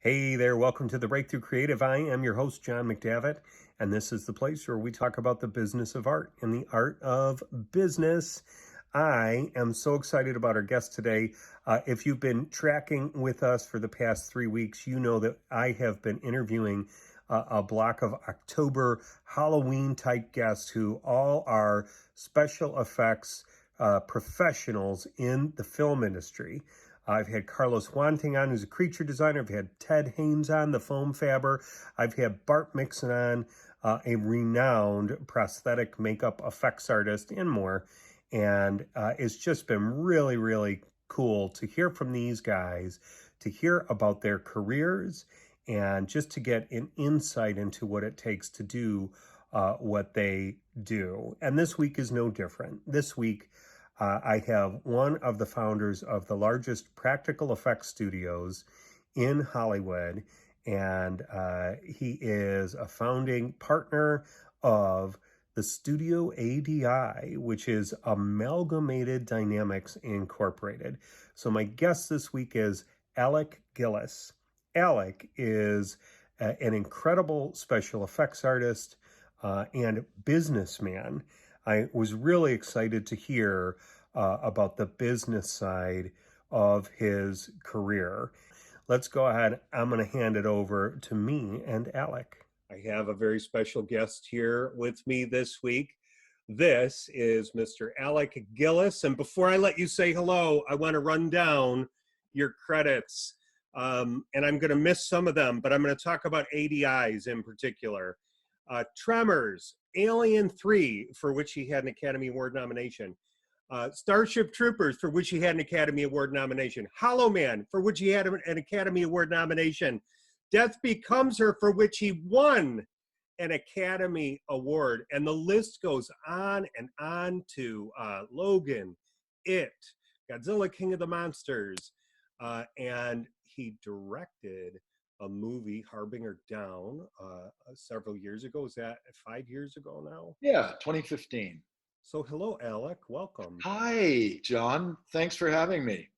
Hey there, welcome to the Breakthrough Creative. I am your host, John McDavitt, and this is the place where we talk about the business of art and the art of business. I am so excited about our guest today. If you've been tracking with us for the past 3 weeks, you know that I have been interviewing a block of October Halloween type guests who all are special effects professionals in the film industry. I've had Carlos Wanting on, who's a creature designer. I've had Ted Haynes on, the foam fabber. I've had Bart Mixon on, a renowned prosthetic makeup effects artist, and more. And it's just been really, really cool to hear from these guys, to hear about their careers, and just to get an insight into what it takes to do what they do. And this week is no different. This week, I have one of the founders of the largest practical effects studios in Hollywood, and he is a founding partner of the Studio ADI, which is Amalgamated Dynamics Incorporated. So my guest this week is Alec Gillis. Alec is an incredible special effects artist and businessman. I was really excited to hear about the business side of his career. Let's go ahead. I'm going to hand it over to me and Alec. I have a very special guest here with me this week. This is Mr. Alec Gillis. And before I let you say hello, I want to run down your credits. And I'm going to miss some of them, but I'm going to talk about ADIs in particular. Tremors, Alien 3, for which he had an Academy Award nomination. Starship Troopers, for which he had an Academy Award nomination. Hollow Man, for which he had an Academy Award nomination. Death Becomes Her, for which he won an Academy Award. And the list goes on and on to Logan, It, Godzilla King of the Monsters. And he directed a movie, Harbinger Down, several years ago. Is that 5 years ago now? Yeah, 2015. So hello, Alec. Welcome. Hi, John. Thanks for having me.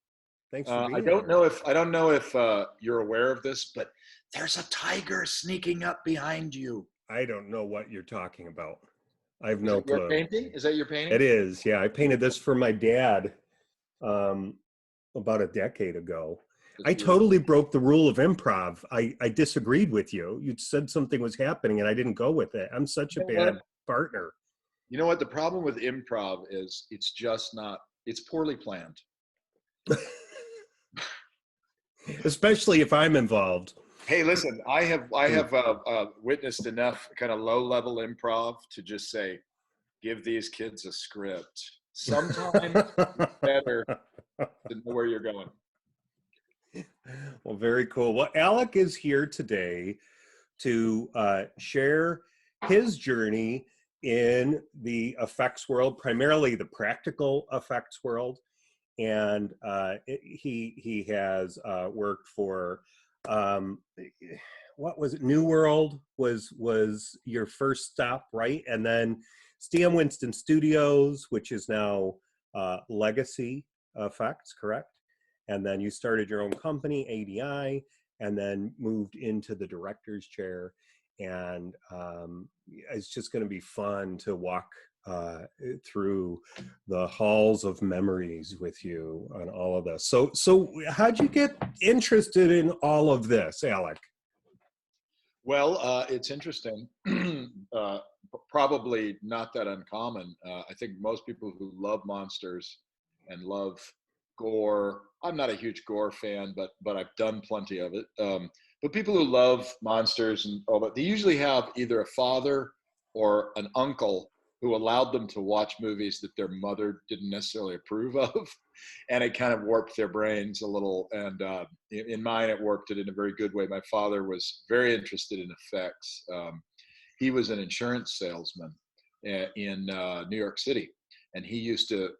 Thanks for being I don't here. know if you're aware of this, but there's a tiger sneaking up behind you. I don't know what you're talking about. I have Is no it your clue. painting? Is that your painting? It is, yeah. I painted this for my dad about a decade ago. It's I beautiful. totally broke the rule of improv. I disagreed with you. You said something was happening and I didn't go with it. I'm such a You know what? bad partner. You know what? The problem with improv is it's just not, it's poorly planned. Especially if I'm involved. Hey, listen, I have witnessed enough kind of low-level improv to just say, give these kids a script. Sometimes it's better to know where you're going. Well, very cool. Well, Alec is here today to share his journey in the effects world, primarily the practical effects world. And he has worked for what was it? New World was your first stop, right? And then Stan Winston Studios, which is now Legacy Effects, correct? And then you started your own company, ADI, and then moved into the director's chair. And it's just going to be fun to walk through the halls of memories with you on all of this. So how'd you get interested in all of this, Alec? Well, it's interesting. Probably not that uncommon. I think most people who love monsters and love gore. I'm not a huge gore fan, but I've done plenty of it. But people who love monsters and all that, they usually have either a father or an uncle who allowed them to watch movies that their mother didn't necessarily approve of, and it kind of warped their brains a little. And in mine, it warped it in a very good way. My father was very interested in effects. He was an insurance salesman in New York City, and he used to.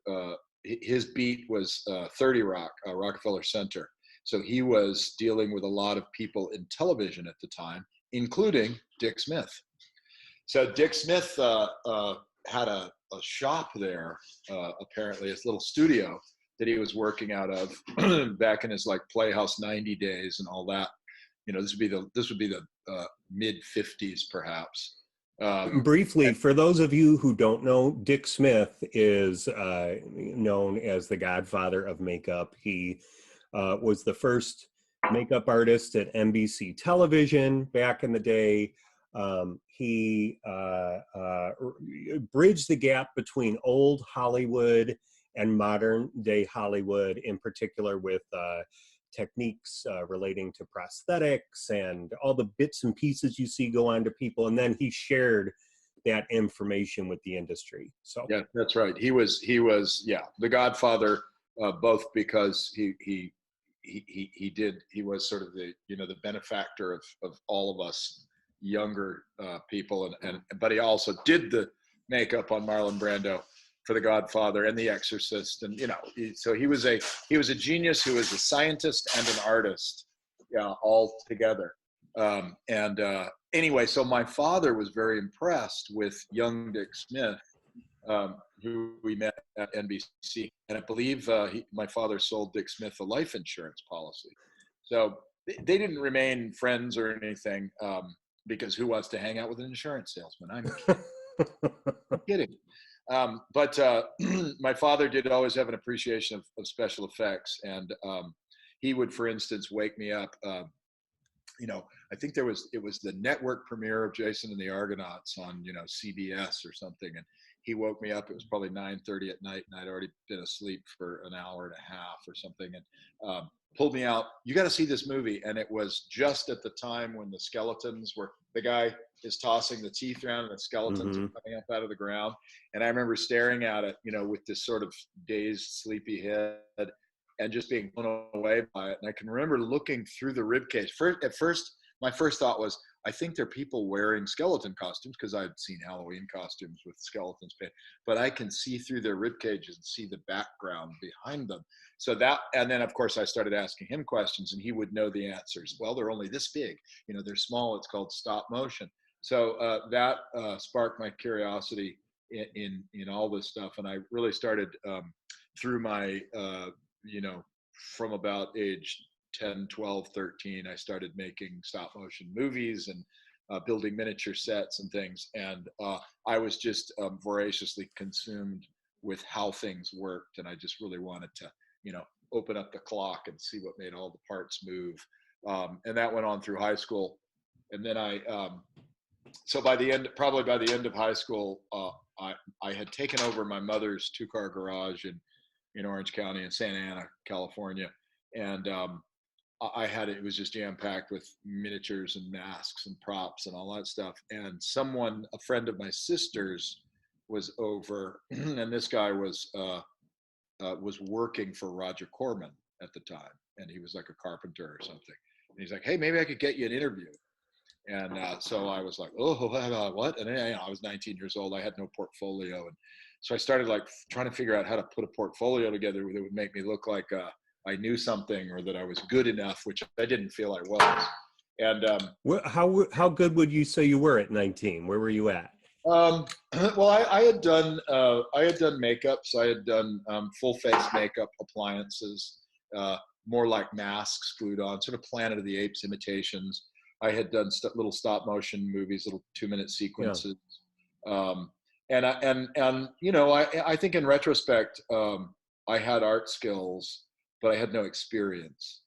His beat was 30 Rock, Rockefeller Center. So he was dealing with a lot of people in television at the time, including Dick Smith. So Dick Smith had a shop there, apparently, his little studio that he was working out of back in his like Playhouse 90 days and all that. this would be the mid 50s perhaps. Briefly, for those of you who don't know, Dick Smith is known as the Godfather of Makeup. He was the first makeup artist at NBC television back in the day. He bridged the gap between old Hollywood and modern day Hollywood, in particular with techniques relating to prosthetics and all the bits and pieces you see go on to people. And then he shared that information with the industry. So yeah, that's right. He was the Godfather, both because he was sort of the the benefactor of all of us younger people, but he also did the makeup on Marlon Brando for The Godfather and The Exorcist, and so he was a genius who was a scientist and an artist, all together. Anyway, so my father was very impressed with young Dick Smith, who we met at NBC, and I believe my father sold Dick Smith a life insurance policy. So they didn't remain friends or anything, because who wants to hang out with an insurance salesman? I'm kidding. But my father did always have an appreciation of special effects, and he would, for instance, wake me up. I think it was the network premiere of Jason and the Argonauts on CBS or something, and he woke me up. It was probably 9:30 at night, and I'd already been asleep for an hour and a half or something, and pulled me out. You got to see this movie. And it was just at the time when the skeletons were, the guy is tossing the teeth around and the skeletons are coming up out of the ground. And I remember staring at it, with this sort of dazed, sleepy head, and just being blown away by it. And I can remember looking through the ribcage. At first, my first thought was, I think they're people wearing skeleton costumes, because I'd seen Halloween costumes with skeletons, but I can see through their rib cages and see the background behind them. So and then of course I started asking him questions, and he would know the answers. Well, they're only this big, they're small. It's called stop motion. So that sparked my curiosity in all this stuff, and I really started through my from about age 10, 12, 13, I started making stop motion movies and building miniature sets and things. And I was just voraciously consumed with how things worked. And I just really wanted to, open up the clock and see what made all the parts move. And that went on through high school. And then so probably by the end of high school, I had taken over my mother's 2-car garage in Orange County in Santa Ana, California. And it was just jam-packed with miniatures and masks and props and all that stuff. And a friend of my sister's, was over, and this guy was working for Roger Corman at the time, and he was like a carpenter or something. And he's like, "Hey, maybe I could get you an interview." And so I was like, "Oh, what?" And I was 19 years old. I had no portfolio, and so I started trying to figure out how to put a portfolio together that would make me look like I knew something, or that I was good enough, which I didn't feel I was. And how good would you say you were at 19? Where were you at? Well, I had done makeups. I had done full face makeup appliances, more like masks glued on, sort of Planet of the Apes imitations. I had done little stop motion movies, little 2-minute sequences. Yeah. I think in retrospect, I had art skills, but I had no experience.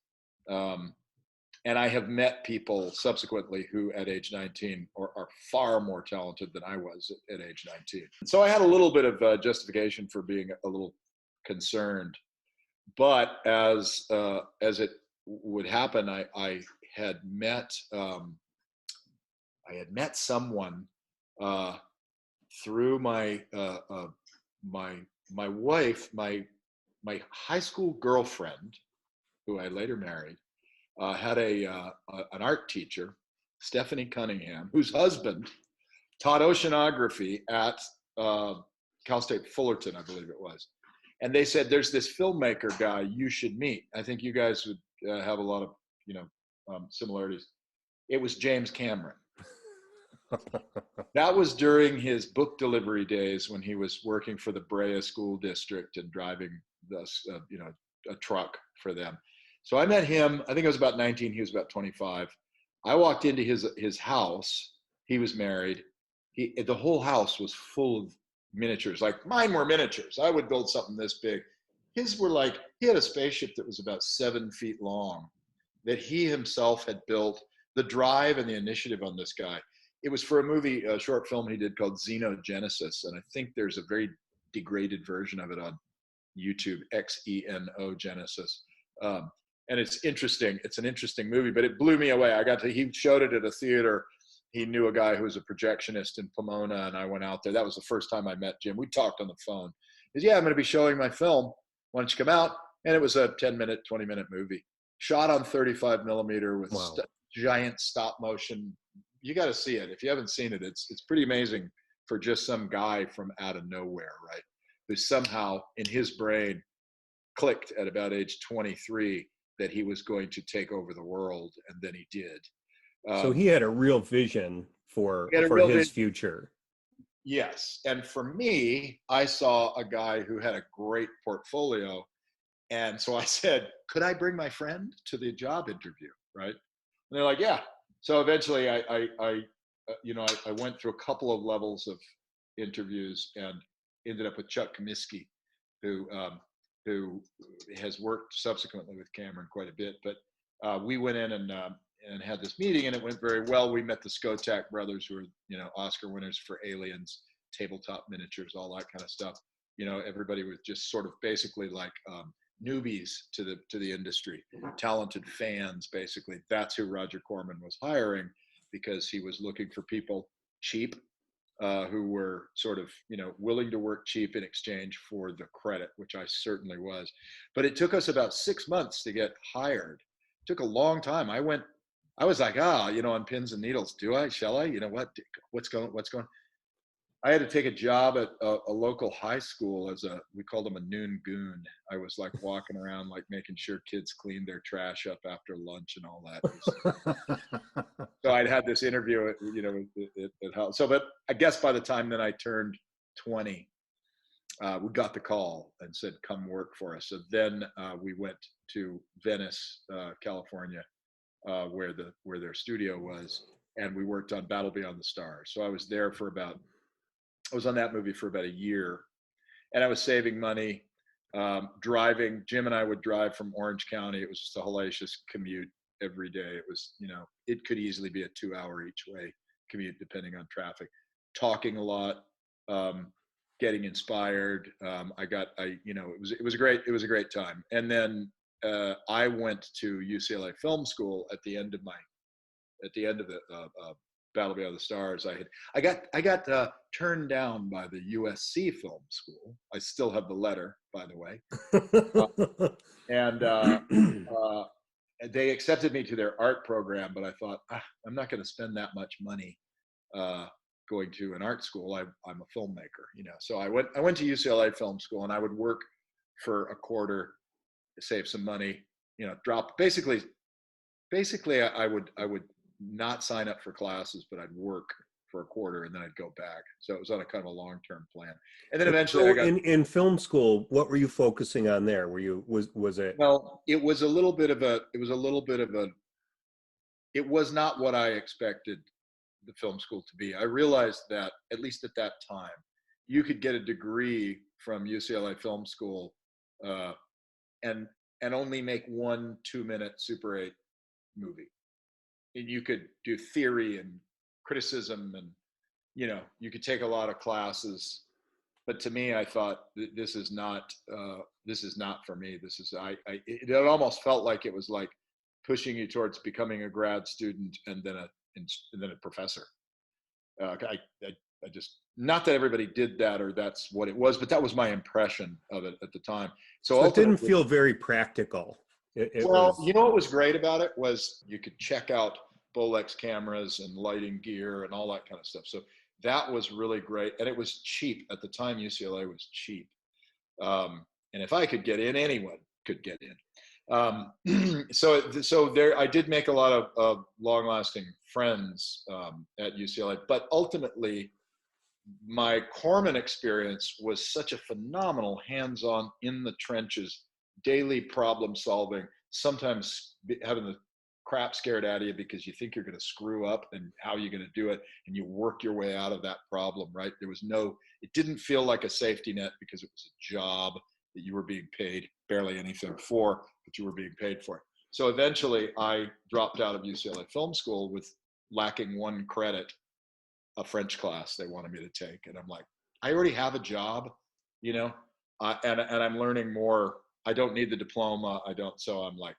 And I have met people subsequently who at age 19 are far more talented than I was at age 19. So I had a little bit of justification for being a little concerned. But as it would happen, I had met someone through my wife, my high school girlfriend, who I later married, had an art teacher, Stephanie Cunningham, whose husband taught oceanography at Cal State Fullerton, I believe it was. And they said, "There's this filmmaker guy you should meet. I think you guys would have a lot of similarities." It was James Cameron. That was during his book delivery days, when he was working for the Brea School District and driving a truck for them. So I met him. I think I was about 19. He was about 25. I walked into his house. He was married. The whole house was full of miniatures. Like mine were miniatures. I would build something this big. His were like, he had a spaceship that was about 7 feet long that he himself had built. The drive and the initiative on this guy. It was for a movie, a short film he did called Xenogenesis. And I think there's a very degraded version of it on YouTube, Xeno Genesis. And it's interesting. It's an interesting movie, but it blew me away. He showed it at a theater. He knew a guy who was a projectionist in Pomona, and I went out there. That was the first time I met Jim. We talked on the phone. He said, yeah, I'm going to be showing my film. Why don't you come out? And it was a 10-minute, 20-minute movie. Shot on 35 millimeter with giant stop motion. You got to see it. If you haven't seen it, it's pretty amazing for just some guy from out of nowhere, right? Who somehow in his brain clicked at about age 23 that he was going to take over the world, and then he did. So he had a real vision for his future. Yes. And for me, I saw a guy who had a great portfolio. And so I said, could I bring my friend to the job interview? Right. And they're like, yeah. So eventually I went through a couple of levels of interviews and ended up with Chuck Comiskey, who has worked subsequently with Cameron quite a bit. But we went in and had this meeting, and it went very well. We met the Skotak brothers, who are, Oscar winners for Aliens, tabletop miniatures, all that kind of stuff. Everybody was just sort of basically like newbies to the industry, talented fans, basically. That's who Roger Corman was hiring, because he was looking for people cheap, who were sort of, willing to work cheap in exchange for the credit, which I certainly was. But it took us about 6 months to get hired. It took a long time. I was like, on pins and needles. Shall I? What's going? I had to take a job at a local high school we called them a noon goon. I was like walking around, like making sure kids cleaned their trash up after lunch and all that. So I'd had this interview at house. But I guess by the time that I turned 20, we got the call and said, come work for us. So then we went to Venice, California, where their studio was, and we worked on Battle Beyond the Stars. So I was there I was on that movie for about a year, and I was saving money, driving. Jim and I would drive from Orange County. It was just a hellacious commute every day. It was, it could easily be a 2-hour each way commute, depending on traffic, talking a lot, getting inspired. It was a great time. And then I went to UCLA Film School at the end of the Battle Beyond the Stars. I got turned down by the USC Film School. I still have the letter, by the way, and they accepted me to their art program. But I thought, I'm not going to spend that much money going to an art school. I'm a filmmaker, So I went to UCLA Film School, and I would work for a quarter to save some money. Drop basically. I would not sign up for classes, but I'd work for a quarter and then I'd go back. So it was on a kind of a long-term plan. And then eventually so in film school, what were you focusing on there? Was it? Well, it was not what I expected the film school to be. I realized that, at least at that time, you could get a degree from UCLA Film School and only make 1 2-minute Super 8 movie. And you could do theory and criticism, and you could take a lot of classes. But to me, I thought this is not for me. It almost felt like it was like pushing you towards becoming a grad student and then a professor. I just, not that everybody did that or that's what it was, but that was my impression of it at the time. So it didn't feel very practical. What was great about it was you could check out Bolex cameras and lighting gear and all that kind of stuff. So that was really great. And it was cheap. At the time, UCLA was cheap. And if I could get in, anyone could get in. So there, I did make a lot of long-lasting friends at UCLA. But ultimately, my Corman experience was such a phenomenal hands-on, in the trenches, daily problem solving, sometimes having the crap scared out of you because you think you're going to screw up and how you're going to do it. And you work your way out of that problem, right? It didn't feel like a safety net because it was a job that you were being paid barely anything for, but you were being paid for it. So eventually I dropped out of UCLA Film School with lacking one credit, a French class they wanted me to take. And I'm like, I already have a job, and I'm learning more. I don't need the diploma. So I'm like,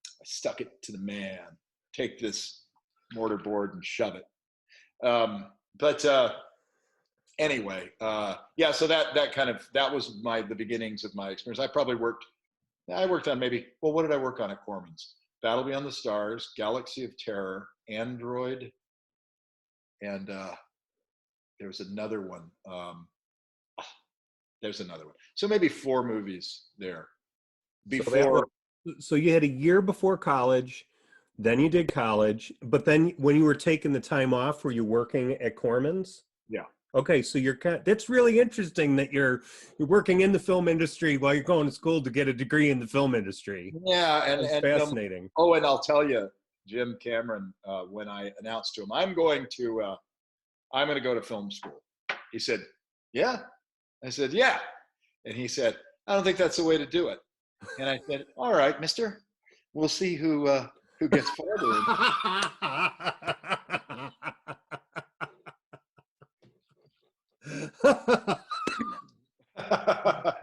I stuck it to the man, take this mortarboard and shove it. Anyway, yeah, so that was the beginnings of my experience. I worked on what did I work on at Corman's? Battle Beyond the Stars, Galaxy of Terror, Android, and there was another one. There's another one. So maybe 4 movies there. So you had a year before college, then you did college, but then when you were taking the time off, were you working at Corman's? Yeah. Okay, so that's really interesting that you're working in the film industry while you're going to school to get a degree in the film industry. Yeah, and fascinating. And I'll tell you, Jim Cameron, when I announced to him, I'm going to go to film school. He said, "Yeah." I said, "Yeah," and he said, "I don't think that's the way to do it." And I said, "All right, mister, we'll see who gets farther."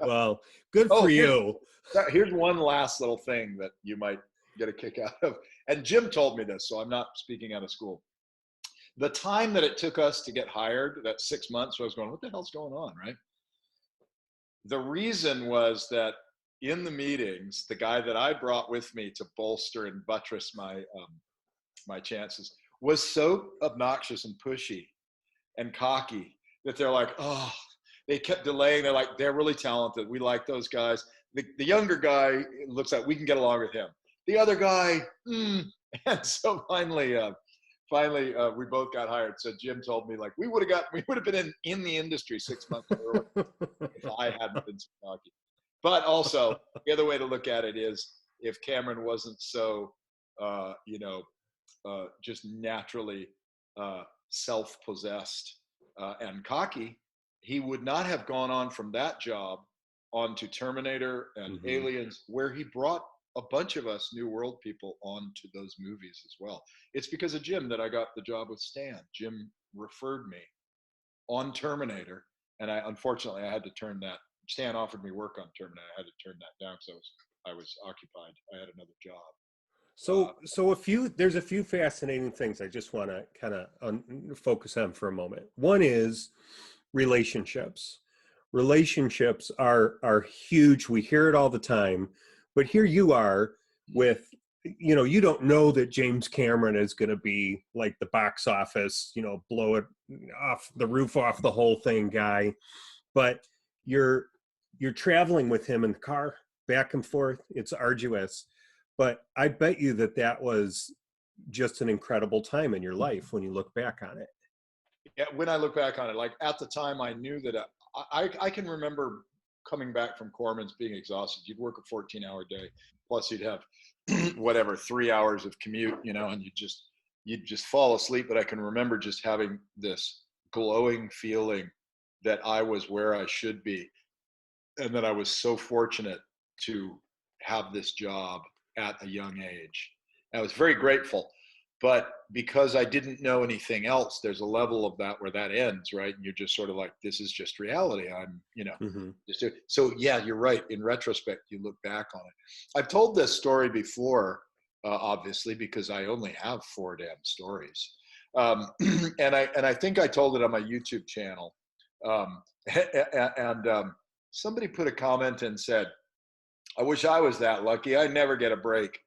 Well, good for you. Here's one last little thing that you might get a kick out of. And Jim told me this, so I'm not speaking out of school. The time that it took us to get hired, that 6 months, I was going, what the hell's going on, right? The reason was that in the meetings, the guy that I brought with me to bolster and buttress my chances was so obnoxious and pushy and cocky that they're like, oh, they kept delaying. They're like, they're really talented. We like those guys. The younger guy looks like we can get along with him. The other guy, And so finally, we both got hired. So Jim told me, like, we would have been in the industry 6 months earlier if I hadn't been so cocky. But also, the other way to look at it is, if Cameron wasn't so, just naturally self-possessed and cocky, he would not have gone on from that job onto Terminator and Aliens, where he brought a bunch of us New World people onto those movies as well. It's because of Jim that I got the job with Stan. Jim referred me on Terminator, and unfortunately I had to turn that. Stan offered me work on Terminator. I had to turn that down because I was occupied. I had another job. So there's a few fascinating things I just want to kind of focus on for a moment. One is relationships. Relationships are huge. We hear it all the time, but here you are with, you don't know that James Cameron is going to be like the box office, blow it off the roof off the whole thing guy, but you're traveling with him in the car back and forth. It's arduous, but I bet you that was just an incredible time in your life when you look back on it. Yeah, when I look back on it, like at the time, I knew that I can remember coming back from Corman's being exhausted. You'd work a 14-hour day, plus you'd have 3 hours of commute, and you'd just fall asleep. But I can remember just having this glowing feeling that I was where I should be, and that I was so fortunate to have this job at a young age. And I was very grateful. But because I didn't know anything else, there's a level of that where that ends, right? And you're just sort of like, this is just reality. I'm, So yeah, you're right. In retrospect, you look back on it. I've told this story before, obviously, because I only have 4 damn stories. And I think I told it on my YouTube channel. Somebody put a comment and said, I wish I was that lucky. I never get a break.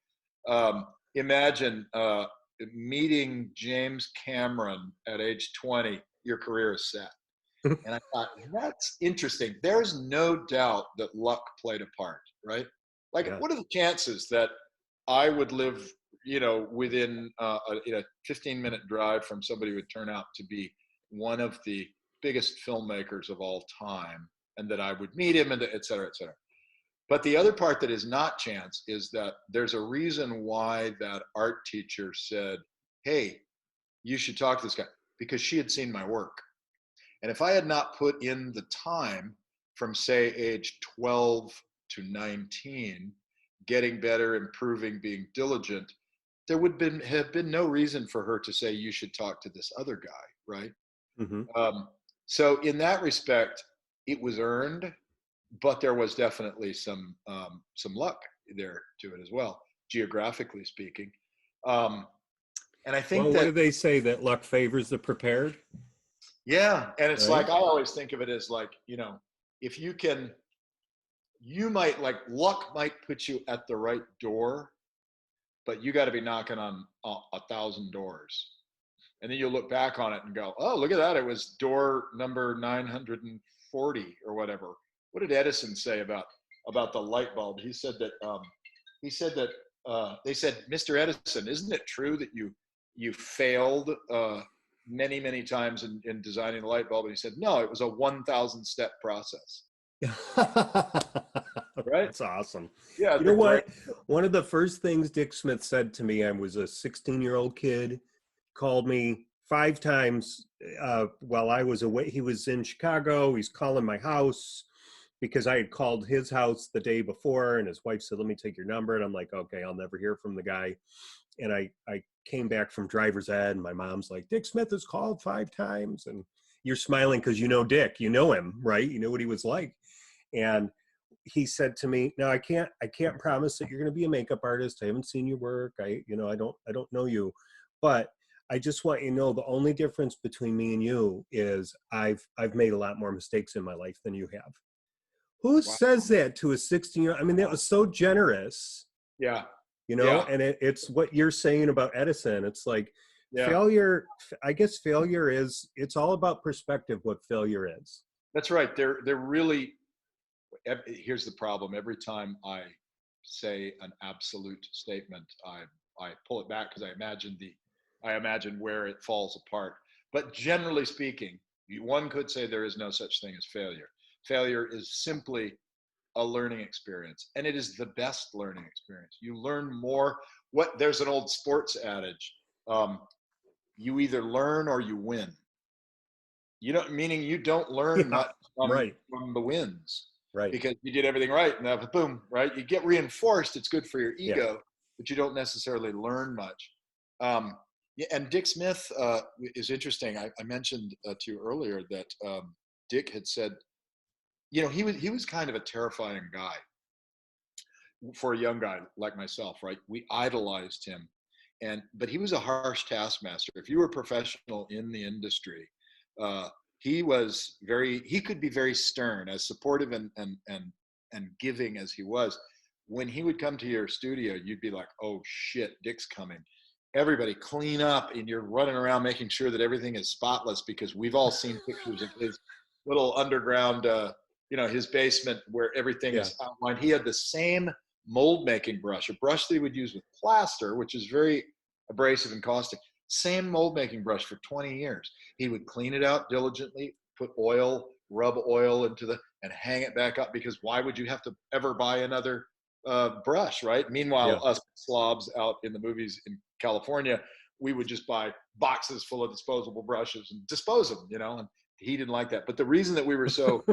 Imagine, meeting James Cameron at age 20, your career is set. And I thought, that's interesting. There's no doubt that luck played a part, right? Like, What are the chances that I would live, within a 15-minute drive from somebody who would turn out to be one of the biggest filmmakers of all time, and that I would meet him, and et cetera, et cetera. But the other part that is not chance is that there's a reason why that art teacher said, hey, you should talk to this guy, because she had seen my work. And if I had not put in the time from, say, age 12 to 19, getting better, improving, being diligent, there would have been no reason for her to say, you should talk to this other guy, right? Mm-hmm. So in that respect, it was earned, but there was definitely some luck there to it as well, geographically speaking. And I think Well, what that, do they say, that luck favors the prepared? yeah, and it's Right? like, I always think of it as like, if you can, you might, like, luck might put you at the right door, but you got to be knocking on 1,000 doors. And then you'll look back on it and go, oh, look at that. It was door number 940 or whatever. What did Edison say about the light bulb? He said that they said, Mr. Edison, isn't it true that you failed many, many times in designing the light bulb? And he said, no, it was a 1,000 step process. Right? That's awesome. Yeah. You know what? One of the first things Dick Smith said to me, I was a 16-year-old kid, called me 5 times while I was away. He was in Chicago. He's calling my house because I had called his house the day before, and his wife said, let me take your number. And I'm like, okay, I'll never hear from the guy. And I came back from driver's ed, and my mom's like, Dick Smith has called 5 times. And you're smiling because you know Dick, you know him, right? You know what he was like. And he said to me, no, I can't promise that you're going to be a makeup artist. I haven't seen your work. I don't know you, but I just want you to know the only difference between me and you is I've made a lot more mistakes in my life than you have. Who says that to a 16-year-old? I mean, that was so generous. Yeah. And it's what you're saying about Edison. It's like failure. I guess failure is, it's all about perspective, what failure is. That's right. They're really, here's the problem. Every time I say an absolute statement, I pull it back because I imagine where it falls apart. But generally speaking, one could say there is no such thing as failure. Failure is simply a learning experience, and it is the best learning experience. You learn more. There's an old sports adage: you either learn or you win. Meaning you don't learn much from the wins, right? Because you did everything right, and then boom, right? You get reinforced. It's good for your ego, but you don't necessarily learn much. And Dick Smith is interesting. I mentioned to you earlier that Dick had said, he was kind of a terrifying guy for a young guy like myself, right? We idolized him, but he was a harsh taskmaster. If you were a professional in the industry, he could be very stern, as supportive and giving as he was. When he would come to your studio, you'd be like, oh shit, Dick's coming. Everybody clean up, and you're running around making sure that everything is spotless, because we've all seen pictures of his little underground, his basement where everything is outlined. He had the same mold making brush, a brush that he would use with plaster, which is very abrasive and caustic. Same mold making brush for 20 years. He would clean it out diligently, put oil, rub oil and hang it back up, because why would you have to ever buy another brush, right? Meanwhile, us slobs out in the movies in California, we would just buy boxes full of disposable brushes and dispose them, and he didn't like that. But the reason that we were so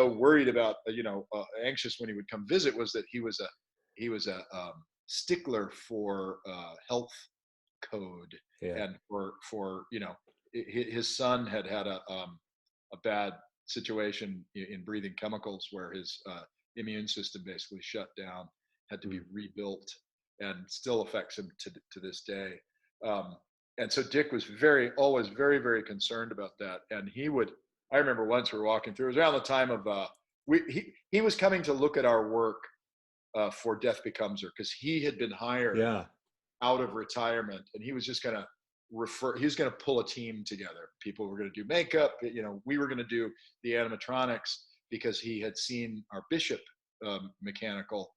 worried about, anxious when he would come visit, was that he was a stickler for health code, and for his son had a bad situation in breathing chemicals where his immune system basically shut down, had to be rebuilt, and still affects him to this day. And so Dick was always very, very concerned about that. And I remember once we were walking through, it was around the time of, he was coming to look at our work for Death Becomes Her, because he had been hired out of retirement, and he was just going to he was going to pull a team together. People were going to do makeup, we were going to do the animatronics, because he had seen our Bishop mechanical,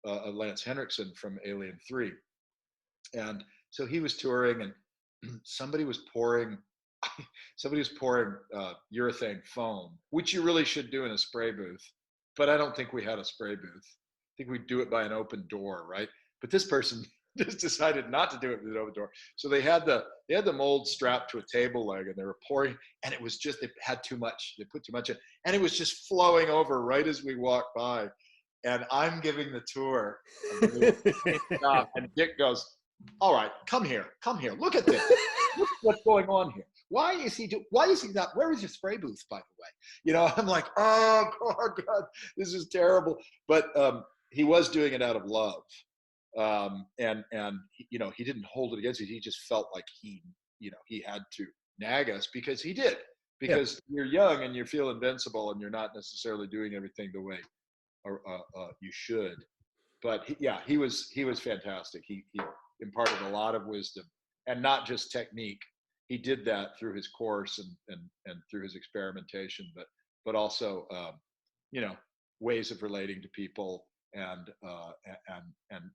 Lance Henriksen from Alien 3. And so he was touring, and somebody was pouring urethane foam, which you really should do in a spray booth, but I don't think we had a spray booth. I think we'd do it by an open door, right? But this person just decided not to do it with an open door. So they had the mold strapped to a table leg, and they were pouring, and it was just, they had too much. They put too much in, and it was just flowing over right as we walked by. And I'm giving the tour, and Dick goes, "All right, come here, look at this. Look what's going on here. Why is he not, where is your spray booth, by the way?" You know, I'm like, oh God, this is terrible. But he was doing it out of love. And you know, he didn't hold it against it. He just felt like he had to nag us because he did. Because you're young and you feel invincible and you're not necessarily doing everything the way you should. But he was fantastic. He imparted a lot of wisdom, and not just technique. He did that through his course and through his experimentation, but also you know, ways of relating to people, and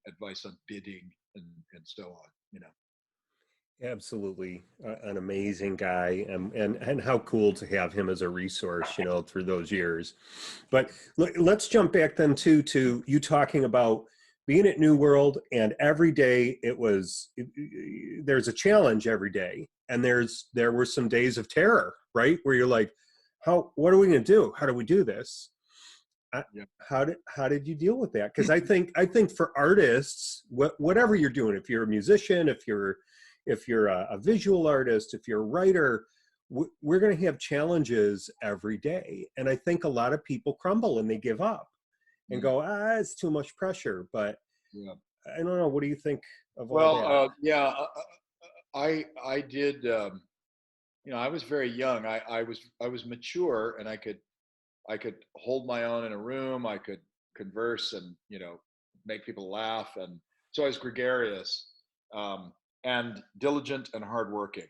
advice on bidding and so on. You know. Absolutely, an amazing guy, and how cool to have him as a resource, you know, through those years. But let's jump back then to you talking about being at New World, and every day there's a challenge every day, and there were some days of terror, right, where you're like, what are we going to do? How do we do this? How did you deal with that? Because I think for artists, whatever you're doing, if you're a musician, if you're a visual artist, if you're a writer, we're going to have challenges every day. And I think a lot of people crumble and they give up and go, it's too much pressure. But I don't know. What do you think of all that? I did. You know, I was very young. I was mature, and I could hold my own in a room. I could converse and, you know, make people laugh. And so I was gregarious. And diligent and hardworking.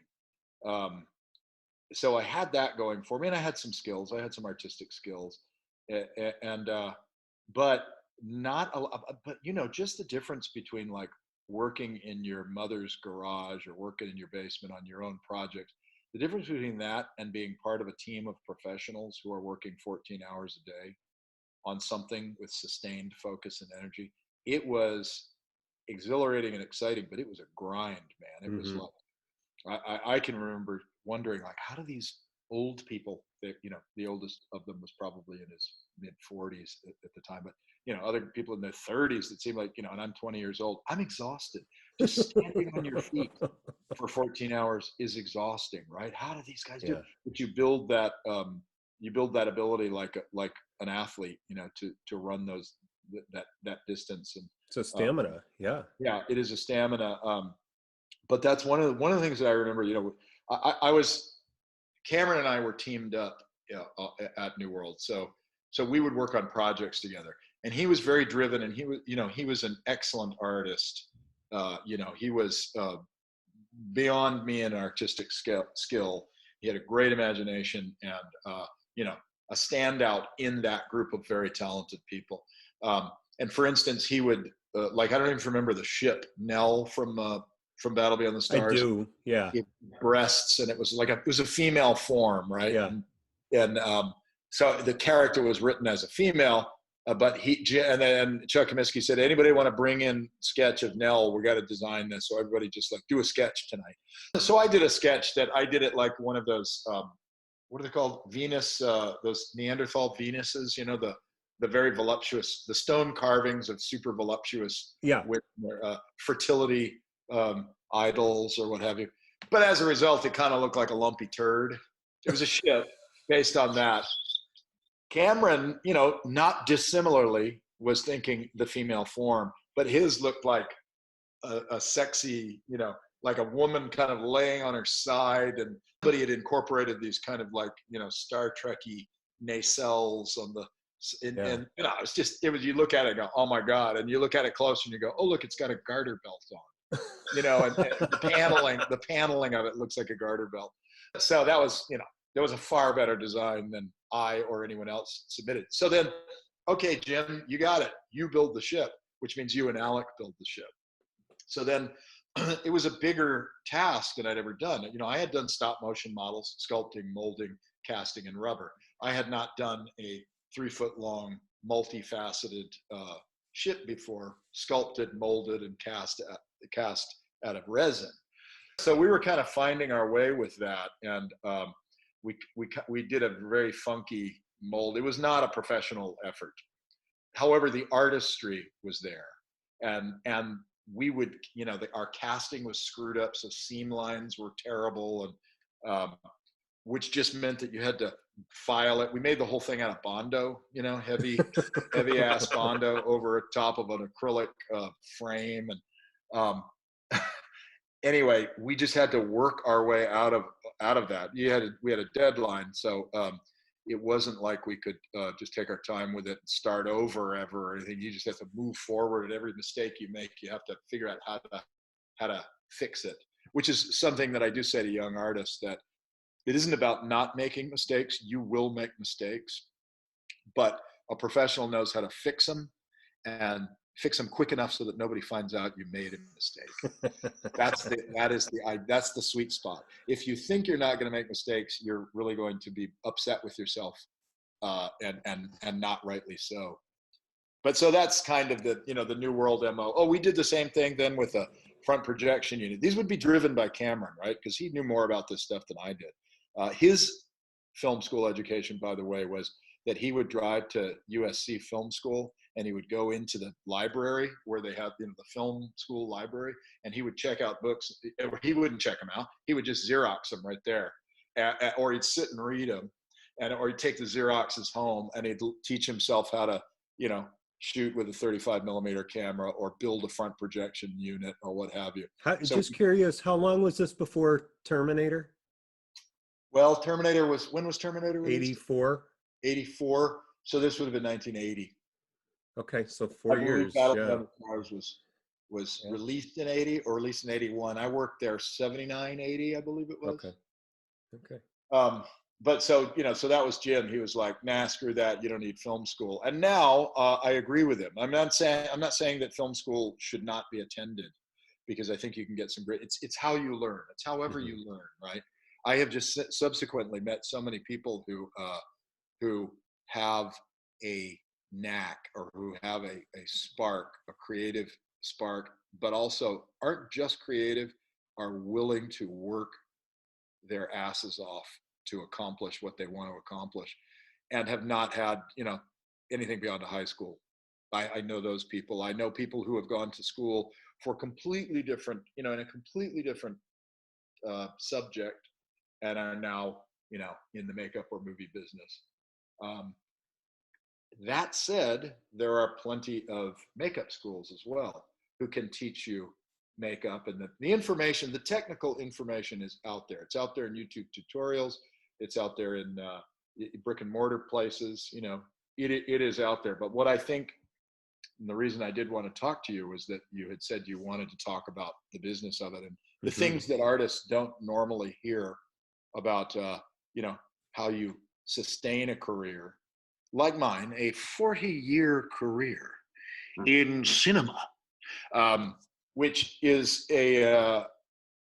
So I had that going for me, and I had some skills. I had some artistic skills, but but you know, just the difference between like working in your mother's garage or working in your basement on your own project, the difference between that and being part of a team of professionals who are working 14 hours a day on something with sustained focus and energy, it was exhilarating and exciting, but it was a grind, man. It was like, I can remember wondering, like, how do these old people, you know, the oldest of them was probably in his mid 40s at the time, but, you know, other people in their 30s that seemed like, you know, and I'm 20 years old, I'm exhausted. Just standing on your feet for 14 hours is exhausting, right? How do these guys do it? But you build that ability like an athlete, you know, to run that distance. And it's a stamina. Yeah, it is a stamina. But that's one of the things that I remember. You know, I was, Cameron and I were teamed up at New World, so we would work on projects together. And he was very driven, and he was an excellent artist. You know, he was beyond me in artistic skill. He had a great imagination, and you know, a standout in that group of very talented people. And for instance, he would like, I don't even remember the ship, Nell from Battle Beyond the Stars. I do, yeah. He had breasts, and it was a female form, right? Yeah. And so the character was written as a female, but and then Chuck Comiskey said, anybody want to bring in sketch of Nell? We got to design this. So everybody just like, do a sketch tonight. So I did a sketch that I did it like one of those, what are they called? Venus, those Neanderthal Venuses, you know, the very voluptuous, the stone carvings of super voluptuous with fertility idols or what have you. But as a result, it kind of looked like a lumpy turd. It was a ship based on that. Cameron, you know, not dissimilarly, was thinking the female form, but his looked like a sexy, you know, like a woman kind of laying on her side, and somebody had incorporated these kind of like, you know, Star Trek-y nacelles on the, and you know, you look at it and go, oh my God. And you look at it closer and you go, oh, look, it's got a garter belt on, you know, and the paneling of it looks like a garter belt. So that was, you know, there was a far better design than I or anyone else submitted. So then, okay, Jim, you got it. You build the ship, which means you and Alec build the ship. So then it was a bigger task than I'd ever done. You know, I had done stop motion models, sculpting, molding, casting, and rubber. I had not done a 3-foot long multifaceted shit before, sculpted, molded, and cast out of resin. So we were kind of finding our way with that, and we did a very funky mold. It was not a professional effort. However, the artistry was there, and we would, our casting was screwed up, so seam lines were terrible, and which just meant that you had to file it. We made the whole thing out of Bondo, heavy ass Bondo over top of an acrylic frame, and anyway, we just had to work our way out of that. We had a deadline, so it wasn't like we could just take our time with it and start over ever or anything. You just have to move forward. At every mistake you make, you have to figure out how to fix it. Which is something that I do say to young artists, that it isn't about not making mistakes. You will make mistakes, but a professional knows how to fix them, and fix them quick enough so that nobody finds out you made a mistake. That's the sweet spot. If you think you're not going to make mistakes, you're really going to be upset with yourself, and not rightly so. But so that's kind of the New World MO. Oh, we did the same thing then with a front projection unit. These would be driven by Cameron, right? Because he knew more about this stuff than I did. His film school education, by the way, was that he would drive to USC Film School, and he would go into the library where they have the film school library, and he would check out books. He wouldn't check them out. He would just Xerox them right there, or he'd sit and read them, or he'd take the Xeroxes home, and he'd teach himself how to, shoot with a 35 millimeter camera or build a front projection unit or what have you. Just curious, how long was this before Terminator? Well, when was Terminator released? 84. 84. So this would have been 1980. Okay, so 4 years. Battlefield Mars was released in 80 or released in 81. I worked there 79, 80, I believe it was. Okay. But so that was Jim. He was like, nah, screw that. You don't need film school. And now I agree with him. I'm not saying that film school should not be attended, because I think you can get some great, it's how you learn. It's however you learn, right? I have just subsequently met so many people who have a knack, or who have a spark, a creative spark, but also aren't just creative, are willing to work their asses off to accomplish what they want to accomplish, and have not had, anything beyond a high school. I know those people. I know people who have gone to school for completely different, in a completely different subject, and are now, in the makeup or movie business. That said, there are plenty of makeup schools as well who can teach you makeup, and the information, the technical information is out there. It's out there in YouTube tutorials. It's out there in brick and mortar places. It is out there. But what I think, and the reason I did want to talk to you, was that you had said you wanted to talk about the business of it, and the things that artists don't normally hear about, how you sustain a career like mine, a 40-year career in cinema, which is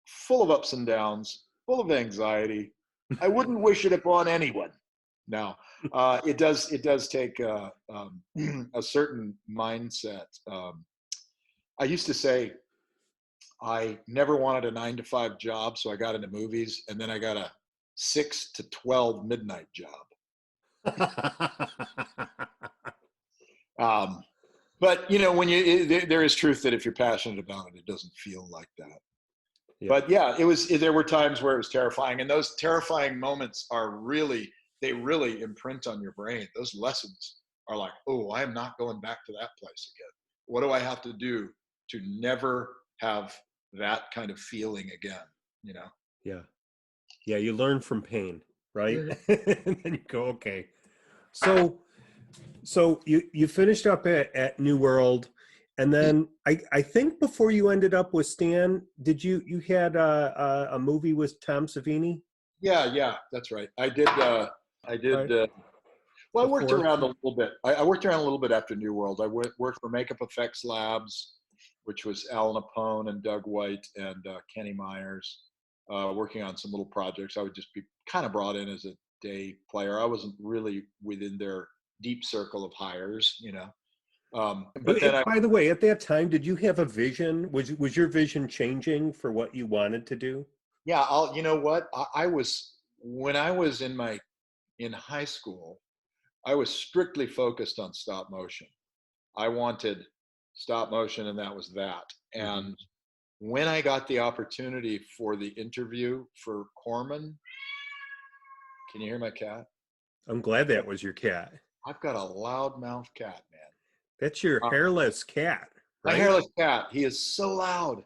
full of ups and downs, full of anxiety. I wouldn't wish it upon anyone. Now, it does take a certain mindset. I used to say I never wanted a 9-to-5 job, so I got into movies, and then I got a 6 to 12 midnight job. But when there is truth that if you're passionate about it, it doesn't feel like that. Yeah. But yeah, there were times where it was terrifying, and those terrifying moments they really imprint on your brain. Those lessons are like, oh, I am not going back to that place again. What do I have to do to never have that kind of feeling again? Yeah, you learn from pain, right? And then you go, okay. So you finished up at New World, and then I think before you ended up with Stan, did you had a movie with Tom Savini? Yeah, that's right. I did. Right. Well, I worked around a little bit. I worked around a little bit after New World. I worked for Makeup Effects Labs, which was Al Napone and Doug White and Kenny Myers, working on some little projects. I would just be kind of brought in as a day player. I wasn't really within their deep circle of hires, you know. But then By the way, at that time, did you have a vision? Was your vision changing for what you wanted to do? yeah, you know what? I was, when I was in high school, I was strictly focused on stop motion. I wanted stop motion, and that was that. Mm-hmm. And when I got the opportunity for the interview for Corman, can you hear my cat? I'm glad that was your cat. I've got a loudmouth cat, man. That's your hairless cat, My right? hairless cat. He is so loud,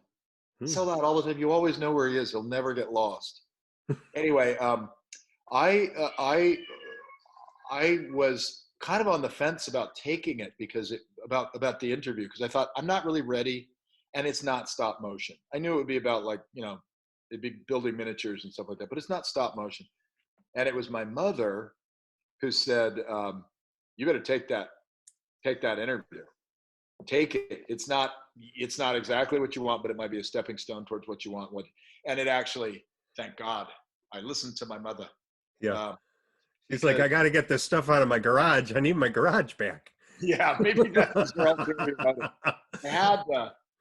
Hmm. so loud all the time. You always know where he is. He'll never get lost. Anyway, I I was kind of on the fence about taking it because about the interview, because I thought I'm not really ready, and it's not stop motion. I knew it would be about, like, you know, it'd be building miniatures and stuff like that, but it's not stop motion. And it was my mother who said, "You better take that interview. Take it. It's not exactly what you want, but it might be a stepping stone towards what you want." And it actually, thank God, I listened to my mother. Yeah. Um, She's like, I got to get this stuff out of my garage. I need my garage back. Yeah, maybe that's where I'm thinking about it. I had,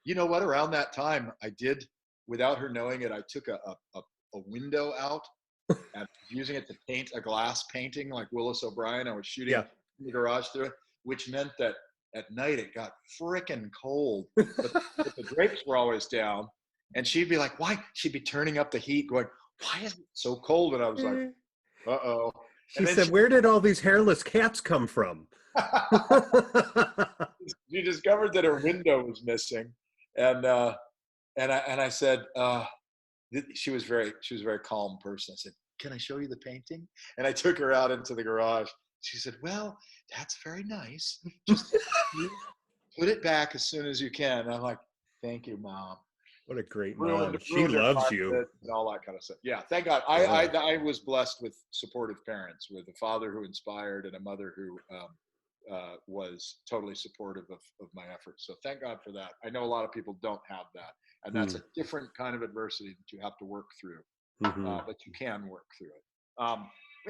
you know what? Around that time, I did, without her knowing it, I took a window out and using it to paint a glass painting like Willis O'Brien. I was shooting in the garage through it, which meant that at night it got frickin' cold. But the drapes were always down, and she'd be like, "Why?" She'd be turning up the heat, going, "Why is it so cold?" And I was like, "Uh-oh." She said, "Where did all these hairless cats come from?" She discovered that her window was missing, and I said, she was a very calm person. I said, "Can I show you the painting?" And I took her out into the garage. She said, "Well, that's very nice. Just put it back as soon as you can." And I'm like, "Thank you, Mom." What a great mom. She Ruined her loves you. and all that kind of stuff. Yeah, thank God. I was blessed with supportive parents, with a father who inspired and a mother who was totally supportive of my efforts. So thank God for that. I know a lot of people don't have that, and that's a different kind of adversity that you have to work through, but you can work through it.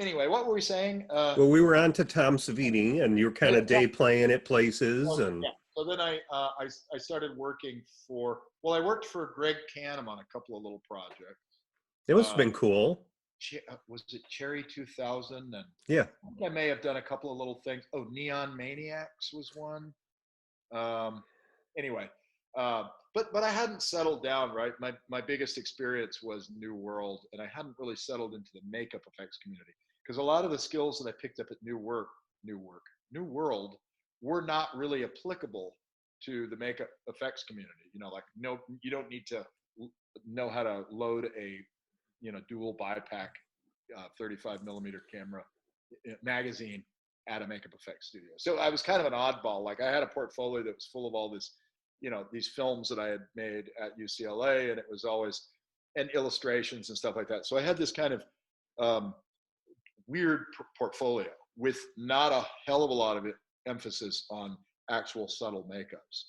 Anyway, what were we saying? Well, we were on to Tom Savini, and you're kind of day playing at places. And so then I started working for, I worked for Greg Canham on a couple of little projects. It must have been cool. Was it Cherry 2000? And yeah, I think I may have done a couple of little things. Oh, Neon Maniacs was one. Anyway, but I hadn't settled down, right? My biggest experience was New World, and I hadn't really settled into the makeup effects community, because a lot of the skills that I picked up at New World were not really applicable to the makeup effects community. You know, like, no, you don't need to know how to load a, you know, dual bipack 35 millimeter camera magazine at a makeup effects studio. So I was kind of an oddball. Like, I had a portfolio that was full of all this, you know, these films that I had made at UCLA, and it was always, and illustrations and stuff like that. So I had this kind of weird portfolio with not a hell of a lot of emphasis on actual subtle makeups.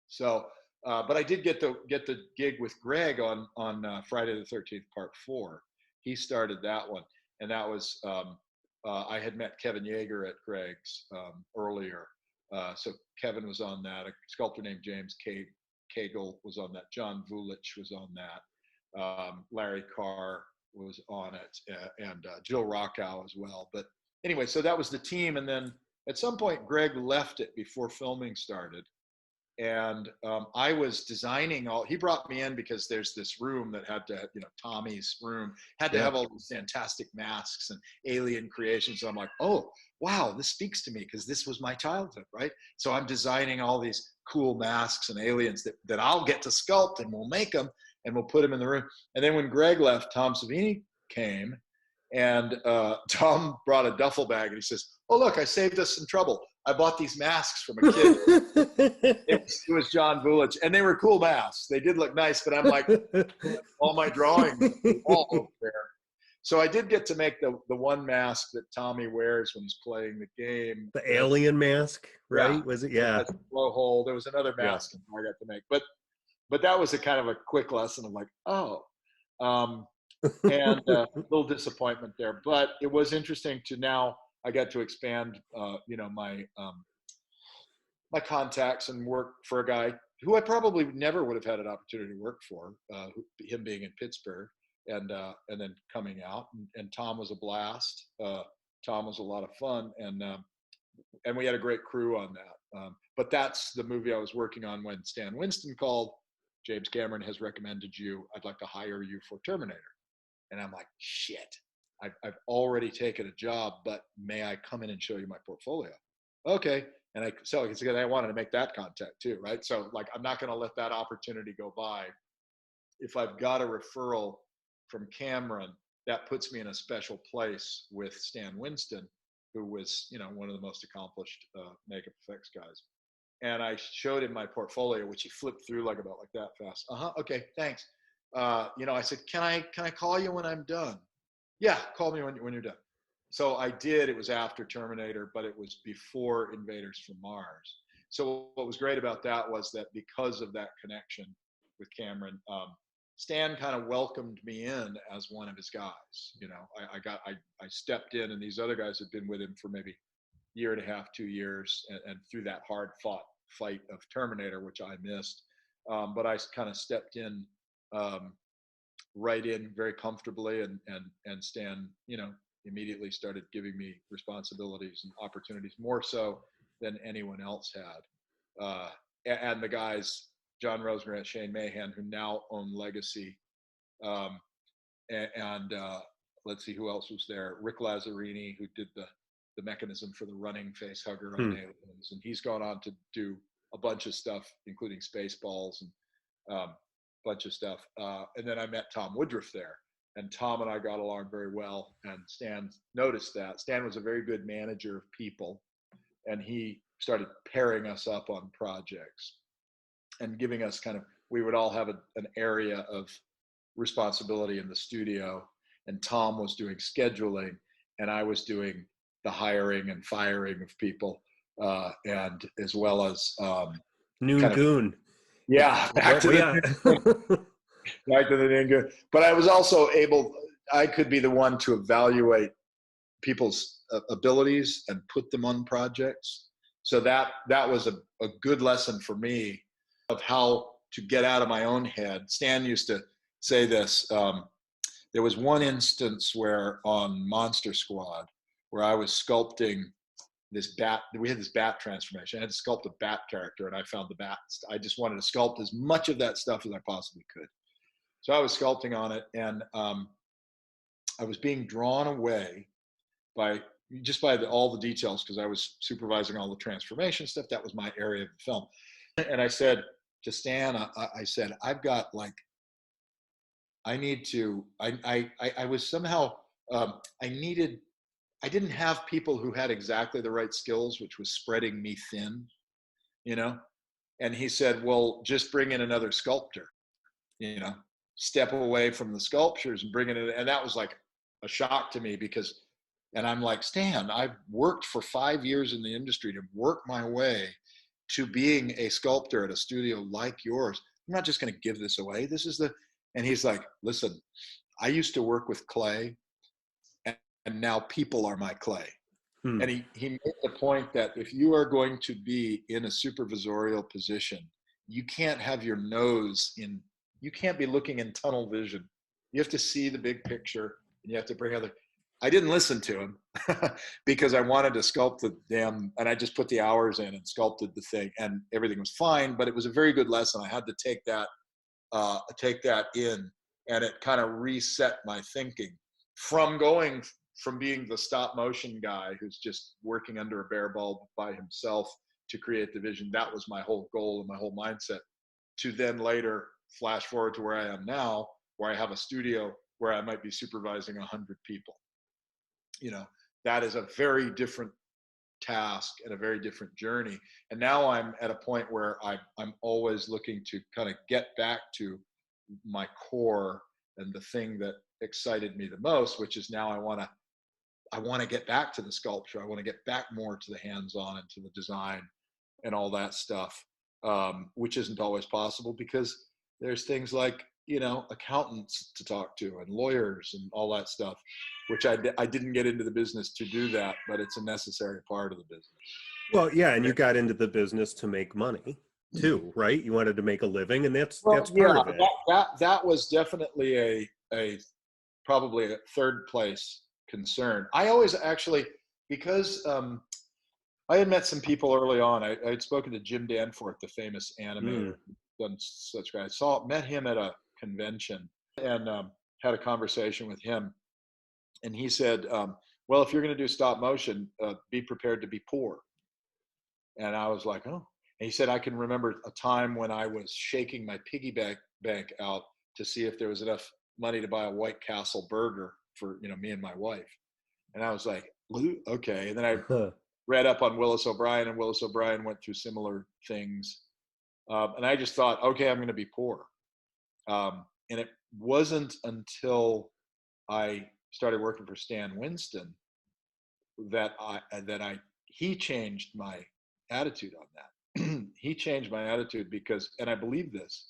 So, but I did get the gig with Greg on Friday the 13th Part 4. He started that one, and that was I had met Kevin Yeager at Greg's earlier, so Kevin was on that. A sculptor named James Cagle was on that. John Vulich was on that. Larry Carr was on it, and Jill Rockow as well. But anyway, so that was the team, and then at some point Greg left it before filming started. And I was designing he brought me in because there's this room that had to, you know, Tommy's room had to have all these fantastic masks and alien creations. So I'm like, oh, wow, this speaks to me, because this was my childhood, right? So I'm designing all these cool masks and aliens that I'll get to sculpt, and we'll make them and we'll put them in the room. And then when Greg left, Tom Savini came, and Tom brought a duffel bag, and he says, "Oh, look, I saved us some trouble. I bought these masks from a kid." It was John Vulich, and they were cool masks. They did look nice, but I'm like, all my drawings all over there. So I did get to make the one mask that Tommy wears when he's playing the game. The alien mask, right? Yeah. Was it? Yeah. That's a blowhole. There was another mask I got to make, but that was a kind of a quick lesson of like, oh, and a little disappointment there. But it was interesting to now I got to expand, my contacts and work for a guy who I probably never would have had an opportunity to work for, him being in Pittsburgh and then coming out. And Tom was a blast. Tom was a lot of fun, and we had a great crew on that. But that's the movie I was working on when Stan Winston called. James Cameron has recommended you. I'd like to hire you for Terminator. And I'm like, shit, I've already taken a job, but may I come in and show you my portfolio? Okay. And I wanted to make that contact too, right? So like, I'm not going to let that opportunity go by. If I've got a referral from Cameron, that puts me in a special place with Stan Winston, who was, one of the most accomplished makeup effects guys. And I showed him my portfolio, which he flipped through like that fast. Okay, thanks. I said, can I call you when I'm done? Yeah, call me when you're done. So I did. It was after Terminator, but it was before Invaders from Mars. So what was great about that was that because of that connection with Cameron, Stan kind of welcomed me in as one of his guys. I stepped in, and these other guys had been with him for maybe a year and a half, 2 years, and through that hard fought fight of Terminator, which I missed. But I kind of stepped in, right in very comfortably, and Stan, immediately started giving me responsibilities and opportunities more so than anyone else had. And the guys, John Rosemary, Shane Mahan, who now own Legacy, and let's see who else was there. Rick Lazzarini, who did the mechanism for the running face hugger on Aliens, and he's gone on to do a bunch of stuff, including Spaceballs and a bunch of stuff. And then I met Tom Woodruff there, and Tom and I got along very well, and Stan noticed that. Stan was a very good manager of people, and he started pairing us up on projects and giving us we would all have an area of responsibility in the studio, and Tom was doing scheduling, and I was doing the hiring and firing of people, and as well as Noon Goon. Yeah, back to the Noon Goon. But I was also I could be the one to evaluate people's abilities and put them on projects. So that was a good lesson for me of how to get out of my own head. Stan used to say this. There was one instance where on Monster Squad, where I was sculpting this bat. We had this bat transformation. I had to sculpt a bat character, and I found the bat. I just wanted to sculpt as much of that stuff as I possibly could. So I was sculpting on it, and I was being drawn away by all the details, because I was supervising all the transformation stuff. That was my area of the film. And I said to Stan, I said, I've got I need to, I was somehow, I didn't have people who had exactly the right skills, which was spreading me thin, And he said, well, just bring in another sculptor, step away from the sculptures and bring it in. And that was like a shock to me, and I'm like, Stan, I've worked for 5 years in the industry to work my way to being a sculptor at a studio like yours. I'm not just going to give this away. And he's like, listen, I used to work with clay, and now people are my clay. And he made the point that if you are going to be in a supervisorial position, you can't have your nose you can't be looking in tunnel vision. You have to see the big picture, and you have to bring I didn't listen to him because I wanted to sculpt and I just put the hours in and sculpted the thing, and everything was fine, but it was a very good lesson. I had to take that in, and it kind of reset my thinking from being the stop motion guy who's just working under a bare bulb by himself to create the vision. That was my whole goal and my whole mindset, to then later flash forward to where I am now, where I have a studio where I might be supervising 100 people. That is a very different task and a very different journey. And now I'm at a point where I'm always looking to kind of get back to my core and the thing that excited me the most, which is now I want to get back to the sculpture. I want to get back more to the hands-on and to the design and all that stuff, which isn't always possible because there's things like accountants to talk to and lawyers and all that stuff, which I didn't get into the business to do that, but it's a necessary part of the business. Well, yeah, and you got into the business to make money too, right? You wanted to make a living, and that's Well, part yeah, of it. that was definitely a probably a third place concern. I always actually, because I had met some people early on. I had spoken to Jim Danforth, the famous animator, done such guy. Met him at a convention and had a conversation with him. And he said, well, if you're going to do stop motion, be prepared to be poor. And I was like, oh. And he said, I can remember a time when I was shaking my piggy bank out to see if there was enough money to buy a White Castle burger for, me and my wife. And I was like, okay. And then I read up on Willis O'Brien, and Willis O'Brien went through similar things. And I just thought, okay, I'm going to be poor. And it wasn't until I started working for Stan Winston that he changed my attitude on that. He changed my attitude because, and I believe this,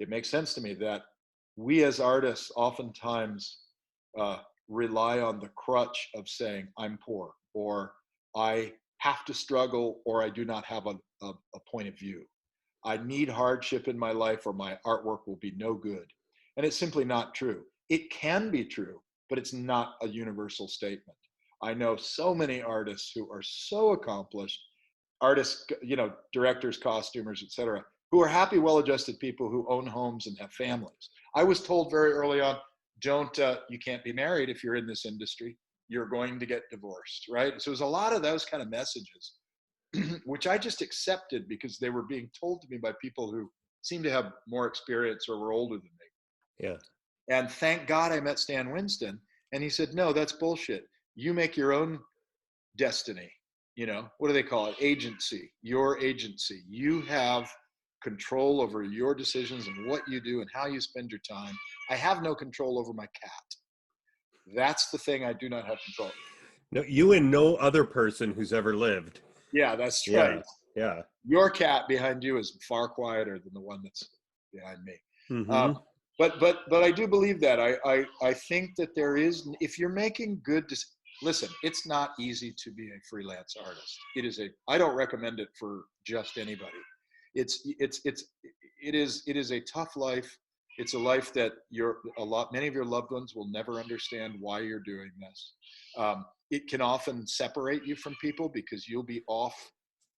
it makes sense to me that we as artists oftentimes rely on the crutch of saying, I'm poor, or I have to struggle, or I do not have a point of view. I need hardship in my life or my artwork will be no good. And it's simply not true. It can be true, but it's not a universal statement. I know so many artists who are so accomplished, artists, directors, costumers, etc., who are happy, well-adjusted people who own homes and have families. I was told very early on, you can't be married if you're in this industry. You're going to get divorced, right? So there's a lot of those kind of messages, which I just accepted because they were being told to me by people who seemed to have more experience or were older than me. Yeah. And thank God I met Stan Winston, and he said, no, that's bullshit. You make your own destiny. What do they call it? Agency, your agency. You have control over your decisions and what you do and how you spend your time. I have no control over my cat. That's the thing I do not have control over. No, you and no other person who's ever lived. Yeah, that's Yeah. right. Yeah. Your cat behind you is far quieter than the one that's behind me. Mm-hmm. But I do believe that. I think that there is, if you're making good listen, it's not easy to be a freelance artist. I don't recommend it for just anybody. It is a tough life. It's a life that many of your loved ones will never understand why you're doing this. It can often separate you from people because you'll be off,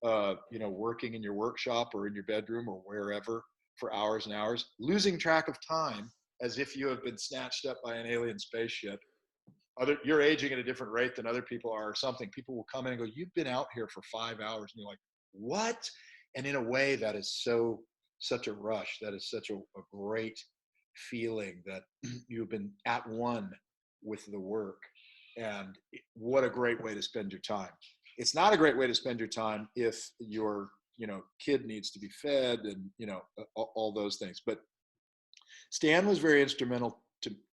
working in your workshop or in your bedroom or wherever for hours and hours, losing track of time as if you have been snatched up by an alien spaceship. You're aging at a different rate than other people are or something. People will come in and go, you've been out here for 5 hours. And you're like, what? And in a way that is such a rush. That is such a great feeling that you've been at one with the work. And what a great way to spend your time. It's not a great way to spend your time if your kid needs to be fed and all those things. But Stan was very instrumental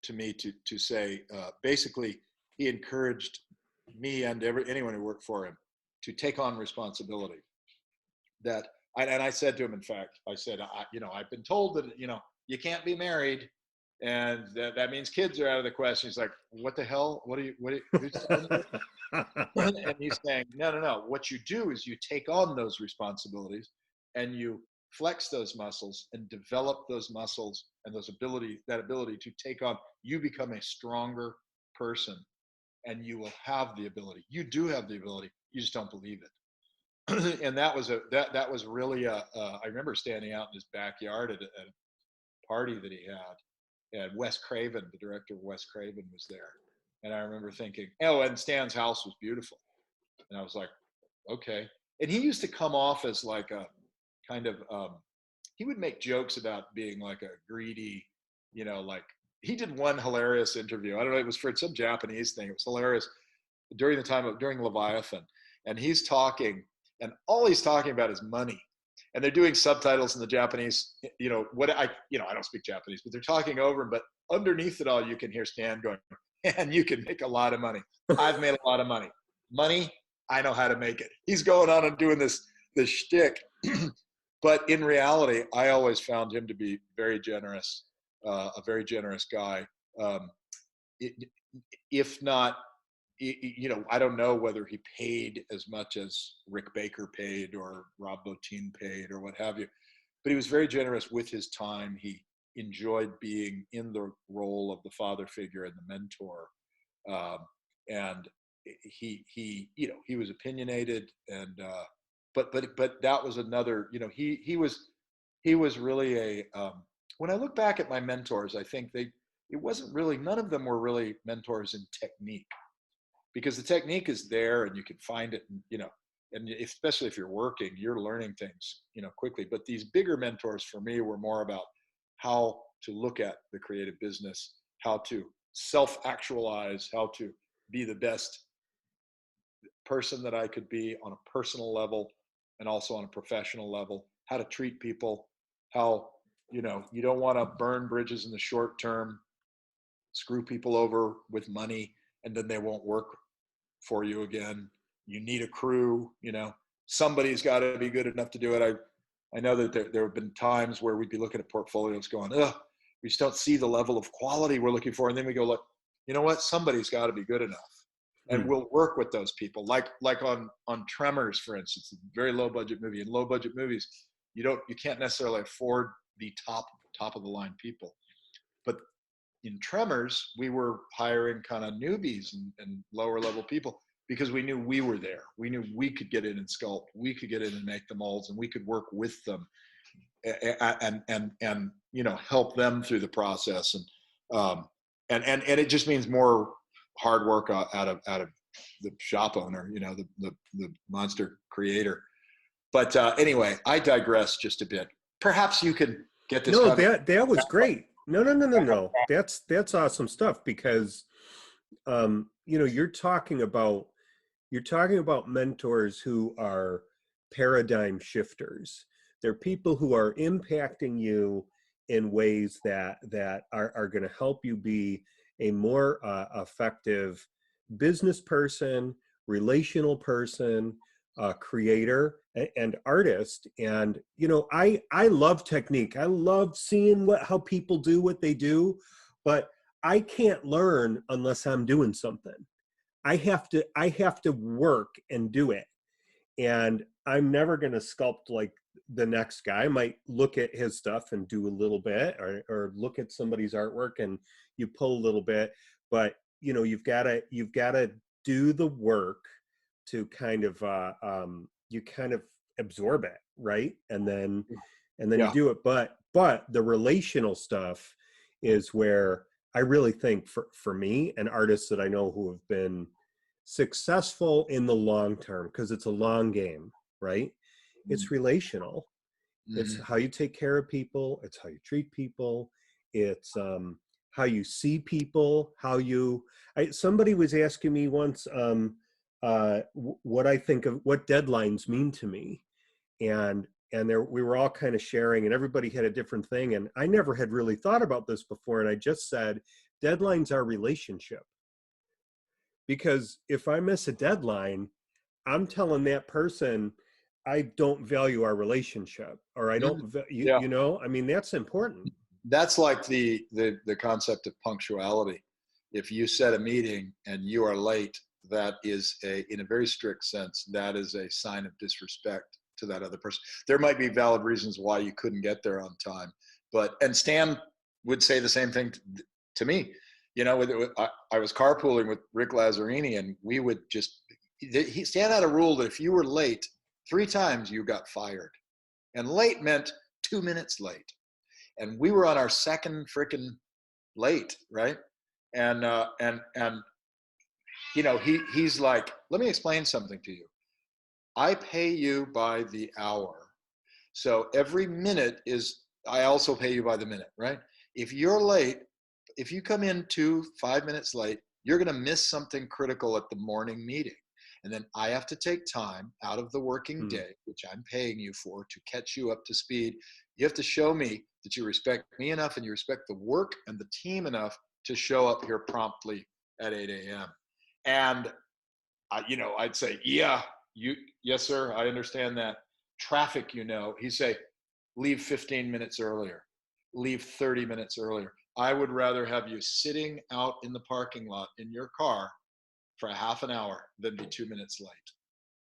to me to say, basically, he encouraged me and anyone who worked for him to take on responsibility. And I said to him, in fact, I said, I've been told that you can't be married, and that means kids are out of the question. He's like, what the hell? Who's telling you? And he's saying, no. What you do is you take on those responsibilities and you flex those muscles and develop those muscles and that ability to take on. You become a stronger person, and you will have the ability. You do have the ability. You just don't believe it. And that was really I remember standing out in his backyard at a party that he had, and Wes Craven, the director of Wes Craven, was there. And I remember thinking, and Stan's house was beautiful. And I was like, okay. And he used to come off as like a kind of, he would make jokes about being like a greedy, like he did one hilarious interview. I don't know, it was for some Japanese thing. It was hilarious during Leviathan. And he's talking, and all he's talking about is money. And they're doing subtitles in the Japanese, I don't speak Japanese, but they're talking over him. But underneath it all, you can hear Stan going, and you can make a lot of money. I've made a lot of money. Money, I know how to make it. He's going on and doing this shtick. But in reality, I always found him to be very generous a very generous guy. It, if not, I don't know whether he paid as much as Rick Baker paid or Rob Bottin paid or what have you, but he was very generous with his time. He enjoyed being in the role of the father figure and the mentor, and he was opinionated, and but that was another. He was really a. When I look back at my mentors, I think it wasn't really, none of them were really mentors in technique, because the technique is there and you can find it, and especially if you're working, you're learning things, quickly. But these bigger mentors for me were more about how to look at the creative business, how to self-actualize, how to be the best person that I could be on a personal level and also on a professional level, how to treat people, how, you don't want to burn bridges in the short term, screw people over with money, and then they won't work for you again. You need a crew, somebody's got to be good enough to do it. I know that there have been times where we'd be looking at portfolios going, ugh, we just don't see the level of quality we're looking for. And then we go, look, you know what? Somebody's got to be good enough. And we'll work with those people. Like on Tremors, for instance, a very low budget movie. In low budget movies, you can't necessarily afford the top of the line people. But in Tremors, we were hiring kind of newbies and lower level people because we knew we were there. We knew we could get in and sculpt. We could get in and make the molds, and we could work with them and help them through the process. And it just means more hard work out of the shop owner, the monster creator. But anyway, I digress just a bit. Perhaps you could get this. No, that was great. No. That's awesome stuff, because you're talking about mentors who are paradigm shifters. They're people who are impacting you in ways that are going to help you be a more effective business person, relational person, creator, and artist. And I love technique. I love seeing how people do what they do, but I can't learn unless I'm doing something. I have to work and do it. And I'm never going to sculpt like the next guy. I might look at his stuff and do a little bit, or look at somebody's artwork and you pull a little bit, but you've got to do the work to kind of you kind of absorb it, right? And then you do it. But the relational stuff is where I really think for me and artists that I know who have been successful in the long term, because it's a long game, right? It's relational. It's how you take care of people. It's how you treat people. It's how you see people, somebody was asking me once what I think of what deadlines mean to me. And we were all kind of sharing, and everybody had a different thing. And I never had really thought about this before. And I just said, deadlines are relationship. Because if I miss a deadline, I'm telling that person, I don't value our relationship, or I don't, I mean, that's important. That's like the concept of punctuality. If you set a meeting and you are late, that is in a very strict sense, that is a sign of disrespect to that other person. There might be valid reasons why you couldn't get there on time, and Stan would say the same thing to me. I was carpooling with Rick Lazzarini, and we would Stan had a rule that if you were late 3 times, you got fired. And late meant 2 minutes late. And we were on our second freaking late, right? And he's like, let me explain something to you. I pay you by the hour. So every minute I also pay you by the minute, right? If you're late, if you come in 5 minutes late, you're going to miss something critical at the morning meeting. And then I have to take time out of the working day, which I'm paying you for, to catch you up to speed. You have to show me that you respect me enough and you respect the work and the team enough to show up here promptly at 8 a.m. And, I'd say, yes, sir, I understand that. Traffic, he'd say, leave 15 minutes earlier. leave 30 minutes earlier. I would rather have you sitting out in the parking lot in your car for a half an hour than be 2 minutes late.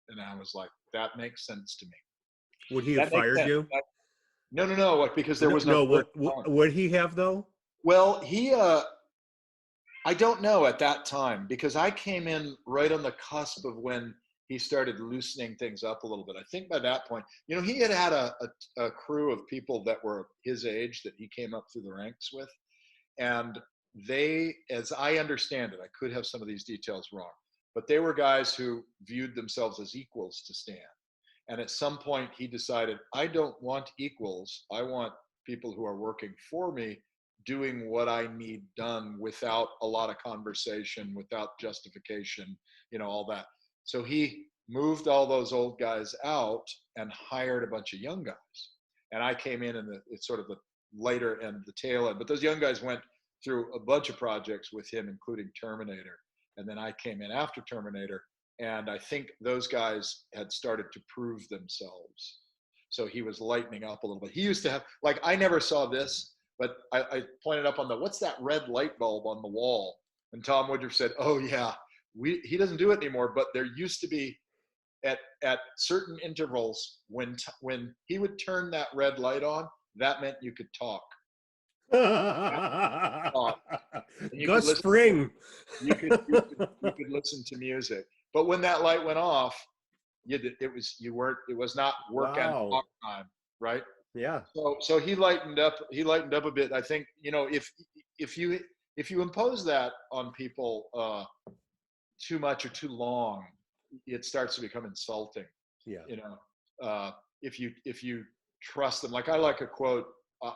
And I was like, that makes sense to me. Would he have That makes fired sense. you? No, because there No, was no no. clear What time. would he have though? Well, I don't know at that time, because I came in right on the cusp of when he started loosening things up a little bit. I think by that point, he had a crew of people that were his age that he came up through the ranks with. And they, as I understand it, I could have some of these details wrong, but they were guys who viewed themselves as equals to Stan. And at some point he decided, I don't want equals. I want people who are working for me doing what I need done without a lot of conversation, without justification, all that. So he moved all those old guys out and hired a bunch of young guys. And I came in it's sort of the later end, the tail end. But those young guys went through a bunch of projects with him, including Terminator. And then I came in after Terminator. And I think those guys had started to prove themselves. So he was lightening up a little bit. He used to have, like, I never saw this, but I pointed up on what's that red light bulb on the wall? And Tom Woodruff said, oh yeah, he doesn't do it anymore, but there used to be at certain intervals when he would turn that red light on, that meant you could talk. And you could Gus listen Fring. you could listen to music. But when that light went off, it was not work and talk time, right? Yeah. So he lightened up a bit. I think, if you impose that on people too much or too long, it starts to become insulting. Yeah. If you trust them, like I like a quote,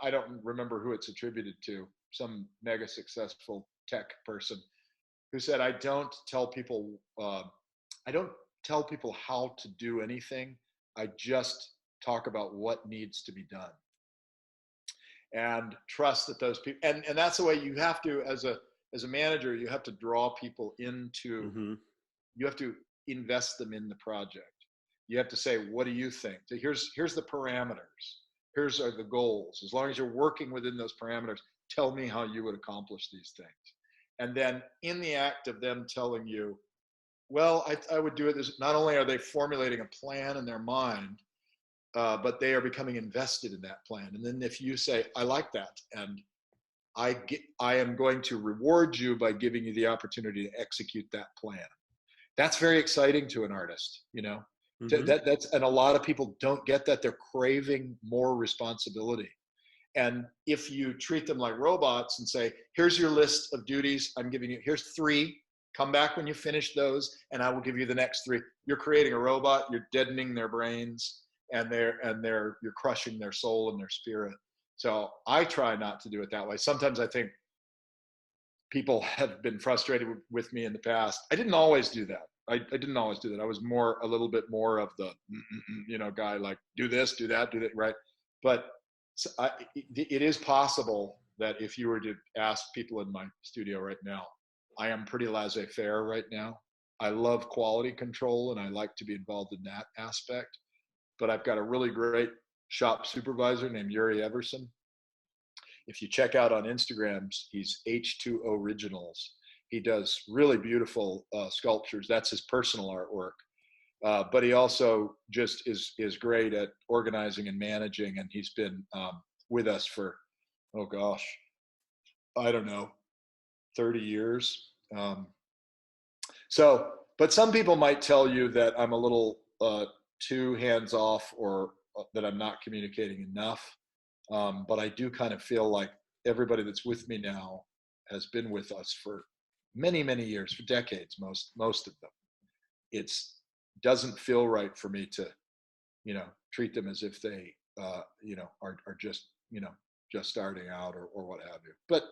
I don't remember who it's attributed to, some mega successful tech person who said, I don't tell people how to do anything. I just talk about what needs to be done. And trust that those people, and that's the way you have to, as a manager, you have to draw people into, you have to invest them in the project. You have to say, what do you think? So here's the parameters. Here's are the goals. As long as you're working within those parameters, tell me how you would accomplish these things. And then in the act of them telling you, well, I would do it, not only are they formulating a plan in their mind, but they are becoming invested in that plan. And then if you say, I like that, and I am going to reward you by giving you the opportunity to execute that plan. That's very exciting to an artist, That's, and a lot of people don't get that. They're craving more responsibility. And if you treat them like robots and say, here's your list of duties, I'm giving you, here's 3, come back when you finish those, and I will give you the next 3. You're creating a robot, you're deadening their brains, and you're crushing their soul and their spirit. So I try not to do it that way. Sometimes I think people have been frustrated with me in the past. I didn't always do that. I didn't always do that. I was a little bit more of the, guy, like, do this, do that, right? But it is possible that if you were to ask people in my studio right now, I am pretty laissez-faire right now. I love quality control and I like to be involved in that aspect. But I've got a really great shop supervisor named Yuri Everson. If you check out on Instagram, he's H2 Originals. He does really beautiful sculptures. That's his personal artwork. But he also just is great at organizing and managing. And he's been with us for, oh gosh, I don't know, 30 years. But some people might tell you that I'm a little too hands off, or that I'm not communicating enough. But I do kind of feel like everybody that's with me now has been with us for many, many years, for decades, most of them. It's doesn't feel right for me to, treat them as if they, are just, just starting out or what have you. But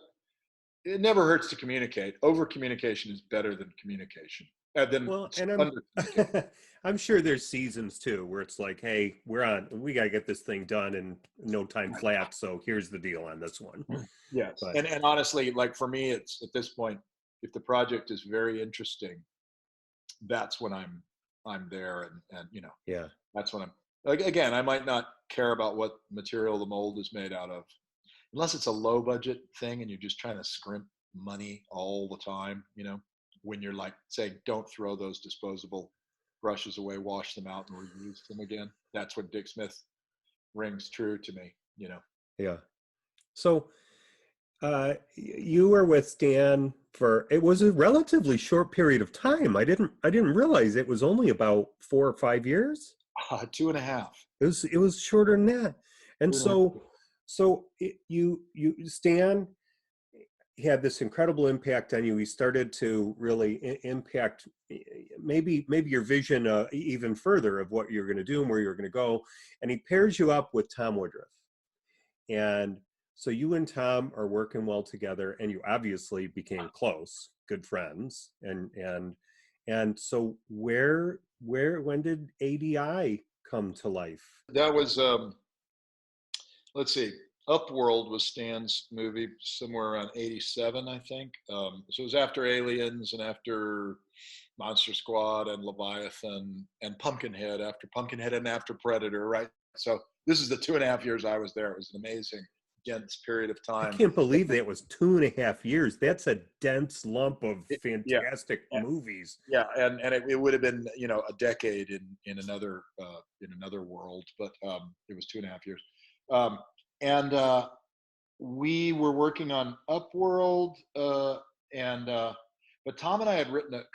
it never hurts to communicate. Over communication is better than communication. Well, and I'm sure there's seasons too where it's like, hey, we got to get this thing done in no time flat. So here's the deal on this one. Yes. But, and honestly, like for me, it's at this point, if the project is very interesting, that's when I'm there. And yeah, that's when I'm, like, again, I might not care about what material the mold is made out of. unless it's a low budget thing and you're just trying to scrimp money all the time, when you're like saying, don't throw those disposable brushes away, wash them out and reuse them again. That's what Dick Smith rings true to me. Yeah. So you were with Stan for, it was a relatively short period of time. I didn't realize it was only about 4 or 5 years. 2.5. It was shorter than that. And 2.5. Stan had this incredible impact on you. He started to really impact maybe your vision even further of what you're going to do and where you're going to go. And he pairs you up with Tom Woodruff. And so you and Tom are working well together, and you obviously became close, good friends. And so when did ADI come to life? That was, let's see, Upworld was Stan's movie somewhere around 87, I think. So it was after Aliens and after Monster Squad and Leviathan and Pumpkinhead, after Pumpkinhead and after Predator, right? So this is the 2.5 years I was there. It was an amazing, dense period of time. I can't believe that was 2.5 years. That's a dense lump of fantastic movies. Yeah, and it would have been a decade in another world, but it was 2.5 years. And we were working on Upworld, but Tom and I had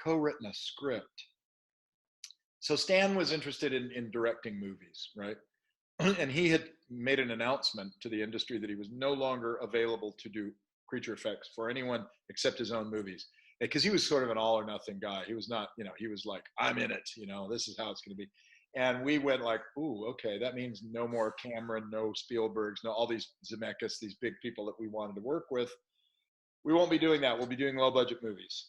co-written a script. So Stan was interested in directing movies, right? And he had made an announcement to the industry that he was no longer available to do creature effects for anyone except his own movies. Because he was sort of an all or nothing guy. He was not, he was like, I'm in it, this is how it's going to be. And we went like, ooh, okay, that means no more Cameron, no Spielbergs, no all these Zemeckis, these big people that we wanted to work with. We won't be doing that. We'll be doing low budget movies.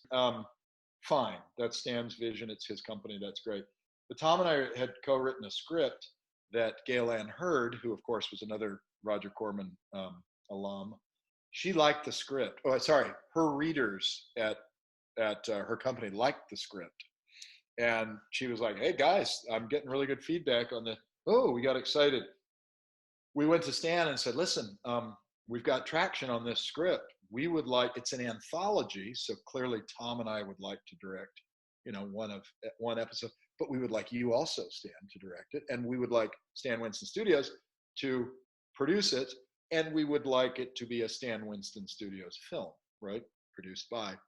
Fine, that's Stan's vision. It's his company. That's great. But Tom and I had co-written a script that Gail Ann Hurd, who of course was another Roger Corman alum, she liked the script. Oh, sorry, her readers at her company liked the script. And she was like, hey guys, I'm getting really good feedback on the, we got excited. We went to Stan and said, listen, we've got traction on this script. We would like, it's an anthology. So clearly Tom and I would like to direct, one episode, but we would like you also, Stan, to direct it. And we would like Stan Winston Studios to produce it. And we would like it to be a Stan Winston Studios film, right? Produced by.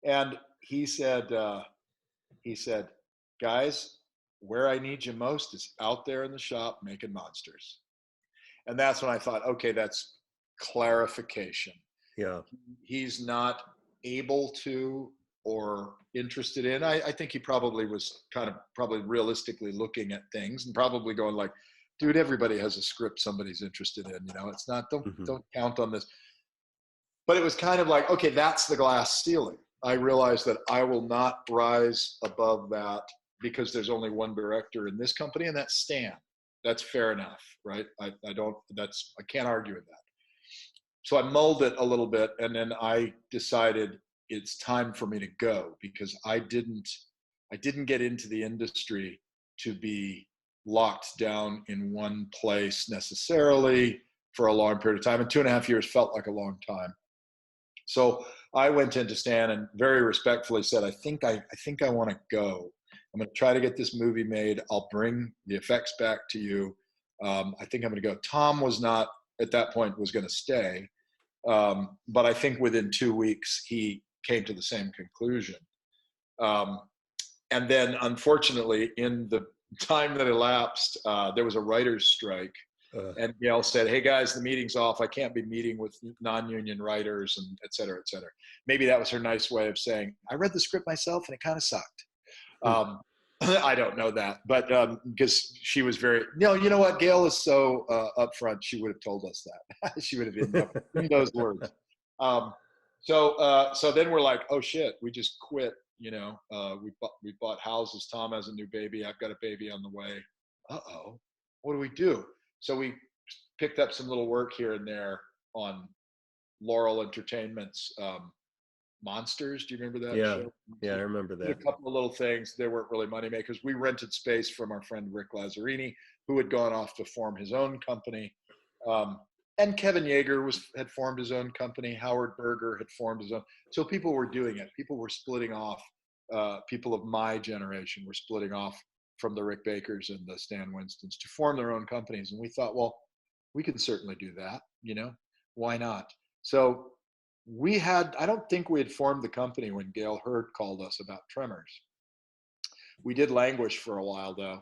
And he said, guys, where I need you most is out there in the shop making monsters. And that's when I thought, okay, that's clarification. Yeah. He's not able to or interested in. I think he probably was probably realistically looking at things and probably going like, dude, everybody has a script somebody's interested in, it's not, don't count on this. But it was kind of like, okay, that's the glass ceiling. I realized that I will not rise above that because there's only one director in this company, and that's Stan. That's fair enough, right? I can't argue with that. So I mulled it a little bit, and then I decided it's time for me to go because I didn't get into the industry to be locked down in one place necessarily for a long period of time. And 2.5 years felt like a long time. So I went into Stan and very respectfully said, I think I want to go. I'm going to try to get this movie made. I'll bring the effects back to you. I think I'm going to go. Tom was not, at that point, was going to stay. But I think within 2 weeks, he came to the same conclusion. And then, unfortunately, in the time that elapsed, there was a writer's strike. And Gail said, hey guys, the meeting's off. I can't be meeting with non-union writers and et cetera, et cetera. Maybe that was her nice way of saying, I read the script myself and it kind of sucked. I don't know that, but because she was very, you know what? Gail is so upfront. She would have told us that. She would have been in those words. So then we're like, oh shit, we just quit. We bought houses. Tom has a new baby. I've got a baby on the way. Uh-oh, what do we do? So we picked up some little work here and there on Laurel Entertainment's Monsters. Do you remember that show? Yeah, I remember that. A couple of little things. They weren't really money makers. We rented space from our friend Rick Lazzarini, who had gone off to form his own company. and Kevin Yeager had formed his own company. Howard Berger had formed his own. So people were doing it. People were splitting off. People of my generation were splitting off from the Rick Bakers and the Stan Winstons to form their own companies. And we thought, well, we can certainly do that. Why not? So I don't think we had formed the company when Gail Hurd called us about Tremors. We did languish for a while though.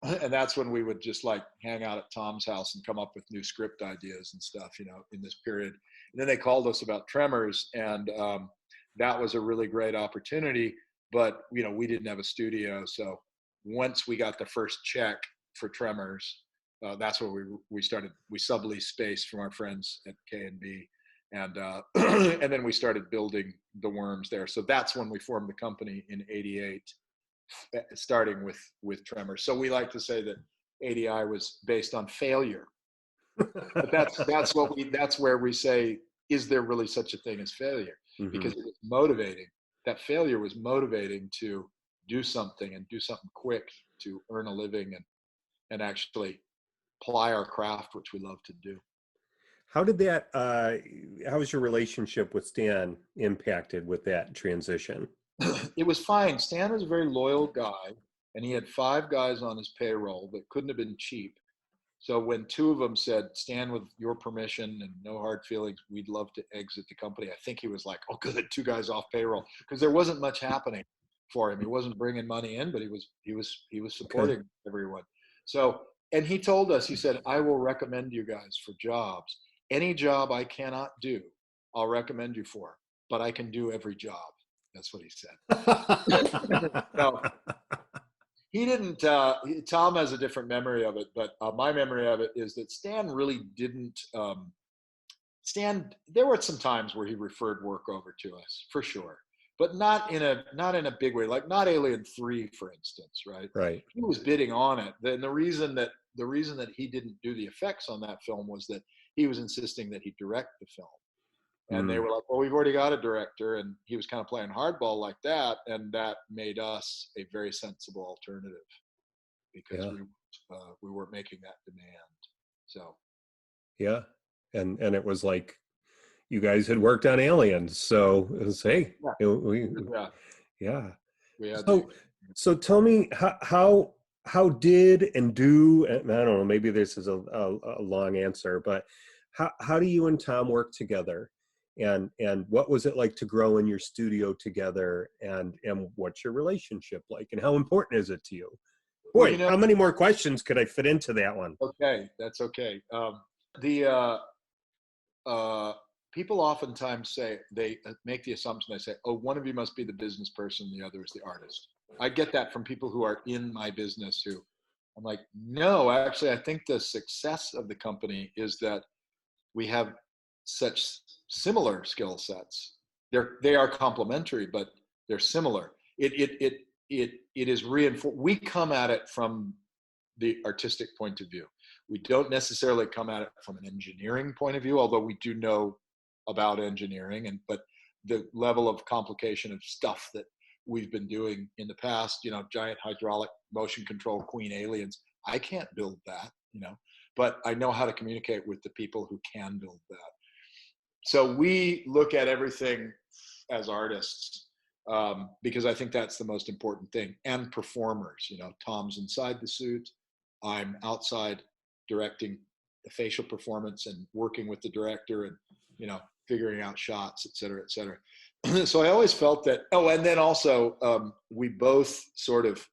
And that's when we would just like hang out at Tom's house and come up with new script ideas and stuff, in this period. And then they called us about Tremors, and that was a really great opportunity. But we didn't have a studio, so once we got the first check for Tremors, that's where we started. We subleased space from our friends at K&B, and and then we started building the Worms there. So that's when we formed the company in '88. Starting with Tremors. So we like to say that ADI was based on failure. But that's where we say, is there really such a thing as failure? Mm-hmm. Because it was motivating. That failure was motivating to do something, and do something quick to earn a living and actually ply our craft, which we love to do. How did that how was your relationship with Stan impacted with that transition? It was fine. Stan was a very loyal guy, and he had 5 guys on his payroll that couldn't have been cheap. So when 2 of them said, Stan, with your permission and no hard feelings, we'd love to exit the company, I think he was like, oh, good, 2 guys off payroll, because there wasn't much happening for him. He wasn't bringing money in, but he was supporting everyone. So, and he told us, he said, I will recommend you guys for jobs. Any job I cannot do, I'll recommend you for, but I can do every job. That's what he said. No, he didn't. Tom has a different memory of it, but my memory of it is that Stan really didn't. There were some times where he referred work over to us, for sure, but not in a big way. Like not Alien 3, for instance, right? Right. He was bidding on it, and the reason that he didn't do the effects on that film was that he was insisting that he direct the film. And they were like, well, we've already got a director. And he was kind of playing hardball like that. And that made us a very sensible alternative, because we weren't making that demand. So. Yeah. And it was like, you guys had worked on Aliens. So it was, hey, So tell me how did and do, and I don't know, maybe this is a long answer, but how do you and Tom work together? And what was it like to grow in your studio together, and what's your relationship like, and how important is it to you? Boy, how many more questions could I fit into that one? Okay, that's okay. People oftentimes say, they make the assumption, they say, oh, one of you must be the business person, the other is the artist. I get that from people who are in my business, who I'm like, no, actually, I think the success of the company is that we have such similar skill sets. They are complementary, but they're similar. It is reinforced. We come at it from the artistic point of view. We don't necessarily come at it from an engineering point of view, although we do know about engineering, but the level of complication of stuff that we've been doing in the past, giant hydraulic motion control queen aliens, I can't build that, but I know how to communicate with the people who can build that. So we look at everything as artists, because I think that's the most important thing, and performers. Tom's inside the suit, I'm outside directing the facial performance and working with the director and, figuring out shots, et cetera, et cetera. So I always felt that, and then also we both sort of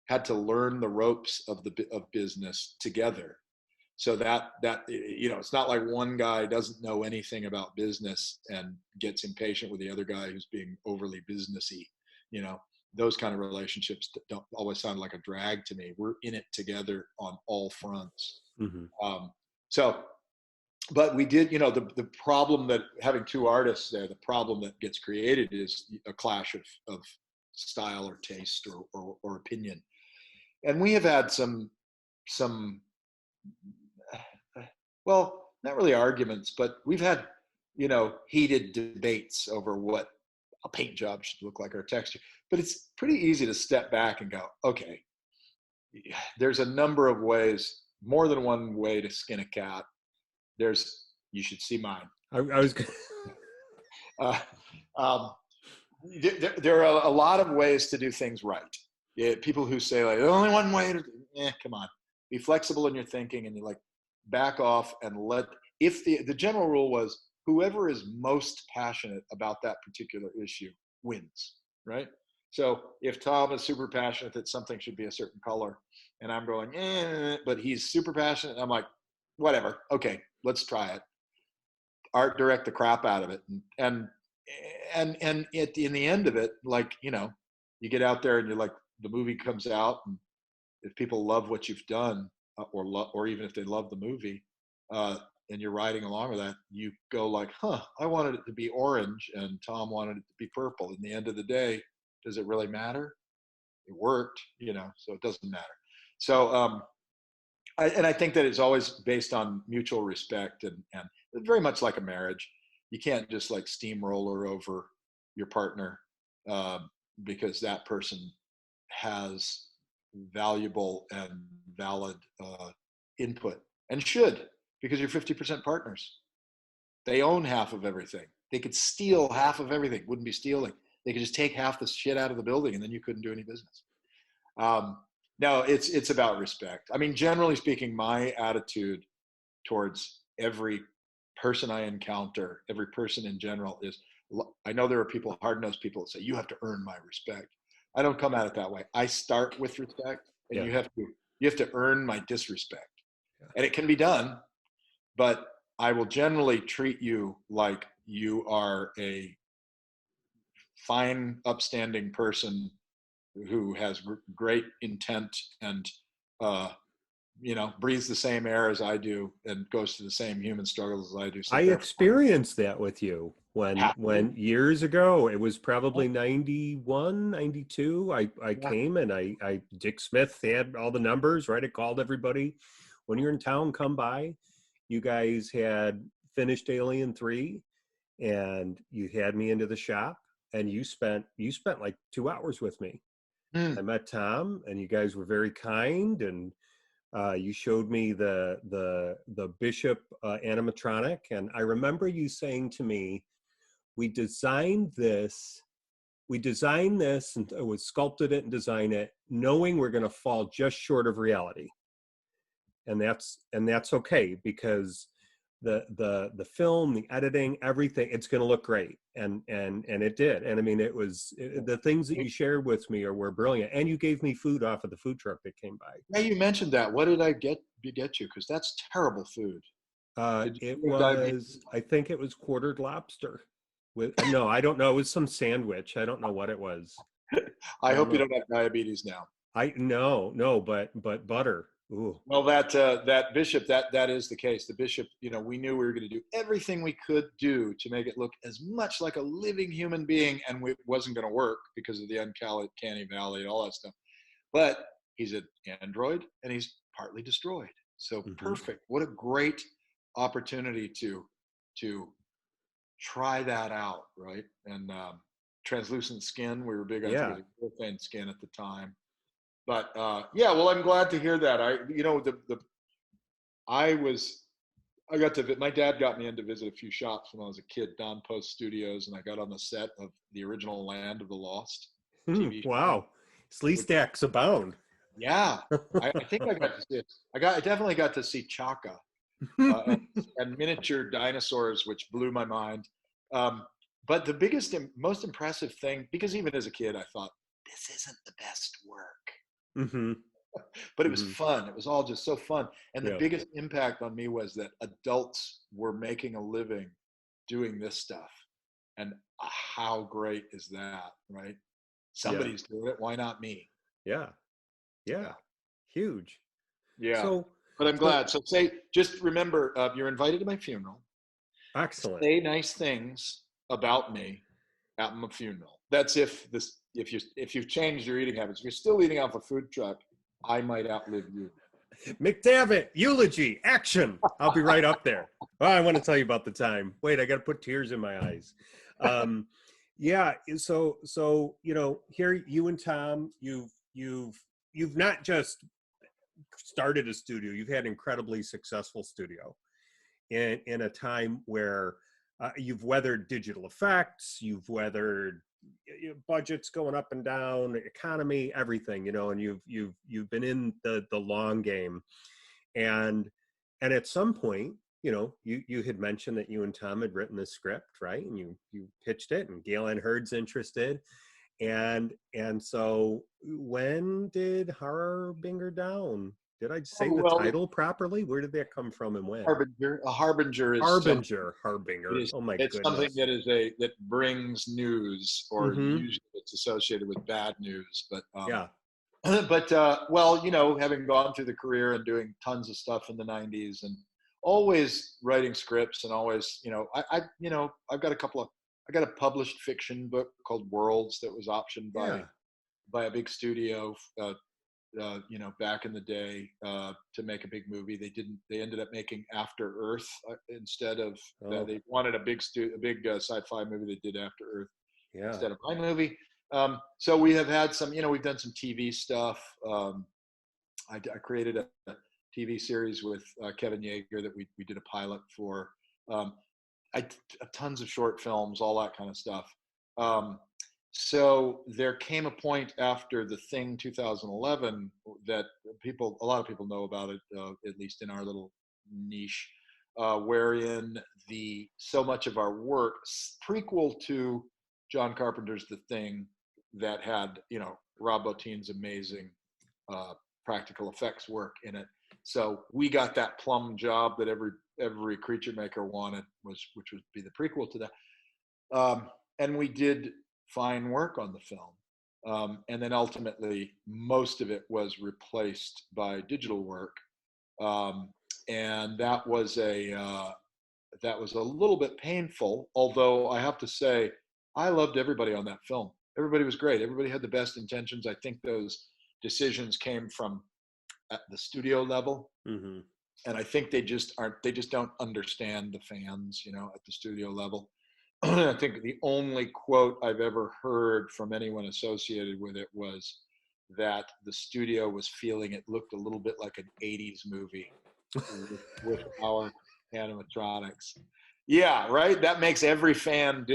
had to learn the ropes of business together. So that it's not like one guy doesn't know anything about business and gets impatient with the other guy who's being overly businessy. Those kind of relationships don't always sound like a drag to me. We're in it together on all fronts. Mm-hmm. But we did, the problem that having 2 artists there, the problem that gets created is a clash of style or taste or opinion. And we have had some, well, not really arguments, but we've had, heated debates over what a paint job should look like or texture. But it's pretty easy to step back and go, okay, there's a number of ways, more than one way to skin a cat. you should see mine. I was. Uh, um, there are a lot of ways to do things right. Yeah, people who say like, only one way to, come on, be flexible in your thinking, and you like back off and if the general rule was whoever is most passionate about that particular issue wins, right? So if Tom is super passionate that something should be a certain color, and I'm going, but he's super passionate, I'm like, whatever, okay, let's try it. Art direct the crap out of it, and in the end of it, like, you get out there and you're like, the movie comes out, and if people love what you've done, or even if they love the movie, and you're riding along with that, you go like, I wanted it to be orange and Tom wanted it to be purple. In the end of the day, does it really matter? It worked, so it doesn't matter. So I think that it's always based on mutual respect, and very much like a marriage. You can't just like steamroller over your partner because that person has valuable and valid input, and should, because you're 50% partners. They own half of everything. They could steal half of everything. Wouldn't be stealing. They could just take half the shit out of the building, and then you couldn't do any business. No, it's about respect. I mean, generally speaking, my attitude towards every person I encounter, every person in general, is, I know there are people, hard-nosed people, that say you have to earn my respect. I don't come at it that way. I start with respect, and Yeah. you have to earn my disrespect. Yeah. And it can be done, but I will generally treat you like you are a fine, upstanding person who has great intent, and breathes the same air as I do, and goes through the same human struggles as I do. So I experienced that with you when years ago, it was probably 91, 92. I came, and I Dick Smith had all the numbers, right? I called everybody. When you're in town, come by. You guys had finished Alien 3, and you had me into the shop, and you spent like 2 hours with me. I met Tom, and you guys were very kind, and you showed me the Bishop animatronic, and I remember you saying to me, we designed this, and we sculpted it and designed it, knowing we're going to fall just short of reality, and that's okay, because the film, the editing, everything, it's going to look great, and it did. And I mean, the things that you shared with me were brilliant, and you gave me food off of the food truck that came by. Yeah, you mentioned that. What did I get you? Because that's terrible food. It was, I think it was quartered lobster. No, I don't know. It was some sandwich. I don't know what it was. I hope you don't have diabetes now. No, but butter. Ooh. Well, that Bishop, that is the case. The Bishop, we knew we were going to do everything we could do to make it look as much like a living human being, and it wasn't going to work because of the uncanny valley and all that stuff. But he's an android, and he's partly destroyed. So perfect. What a great opportunity to try that out, right? And translucent skin, we were big on urethane skin at the time. But well, I'm glad to hear that. My dad got me in to visit a few shops when I was a kid, Don Post Studios, and I got on the set of the original Land of the Lost TV show. Wow, slee stacks abound. Yeah, I think I got to see it. I definitely got to see Chaka and miniature dinosaurs, which blew my mind. But the biggest and most impressive thing, because even as a kid, I thought, this isn't the best work. But it was fun. It was all just so fun. And the biggest impact on me was that adults were making a living doing this stuff. And how great is that, right? Somebody's doing it. Why not me? Yeah. Huge. Yeah. But I'm glad. So just remember, you're invited to my funeral. Excellent. Say nice things about me at my funeral. That's if you've changed your eating habits. If you're still eating off a food truck, I might outlive you. McDavitt, eulogy, action. I'll be right up there. Oh, I want to tell you about the time. Wait, I got to put tears in my eyes. So here, you and Tom, you've not just started a studio, you've had an incredibly successful studio. in a time where you've weathered digital effects, you've weathered budgets going up and down, economy, everything, and you've been in the long game. And at some point, you had mentioned that you and Tom had written the script, right? And you pitched it, and Galen Hurd's interested. And so when did Harbinger Down? Did I say the title properly? Where did that come from and when? Harbinger. A harbinger is Harbinger. Oh my it's goodness. something that brings news, or usually it's associated with bad news. But yeah. But having gone through the career and doing tons of stuff in the '90s, and always writing scripts, and always, I've got I got a published fiction book called Worlds that was optioned by a big studio, back in the day, to make a big movie. They ended up making After Earth instead of, they wanted a big sci-fi movie. They did After Earth instead of my movie. So we have had some, we've done some TV stuff. I created a TV series with Kevin Yeager that we did a pilot for. Tons of short films, all that kind of stuff. So there came a point after The Thing 2011 that a lot of people know about it, at least in our little niche, wherein so much of our work, prequel to John Carpenter's The Thing, that had, Rob Bottin's amazing practical effects work in it. So we got that plum job that every creature maker wanted, which would be the prequel to that. And we did fine work on the film. And then ultimately, most of it was replaced by digital work. And that was a little bit painful, although I have to say, I loved everybody on that film. Everybody was great. Everybody had the best intentions. I think those decisions came from at the studio level. Mm-hmm. And I think they just don't understand the fans, at the studio level. I think the only quote I've ever heard from anyone associated with it was that the studio was feeling it looked a little bit like an 80s movie with our animatronics. Yeah, right. That makes every fan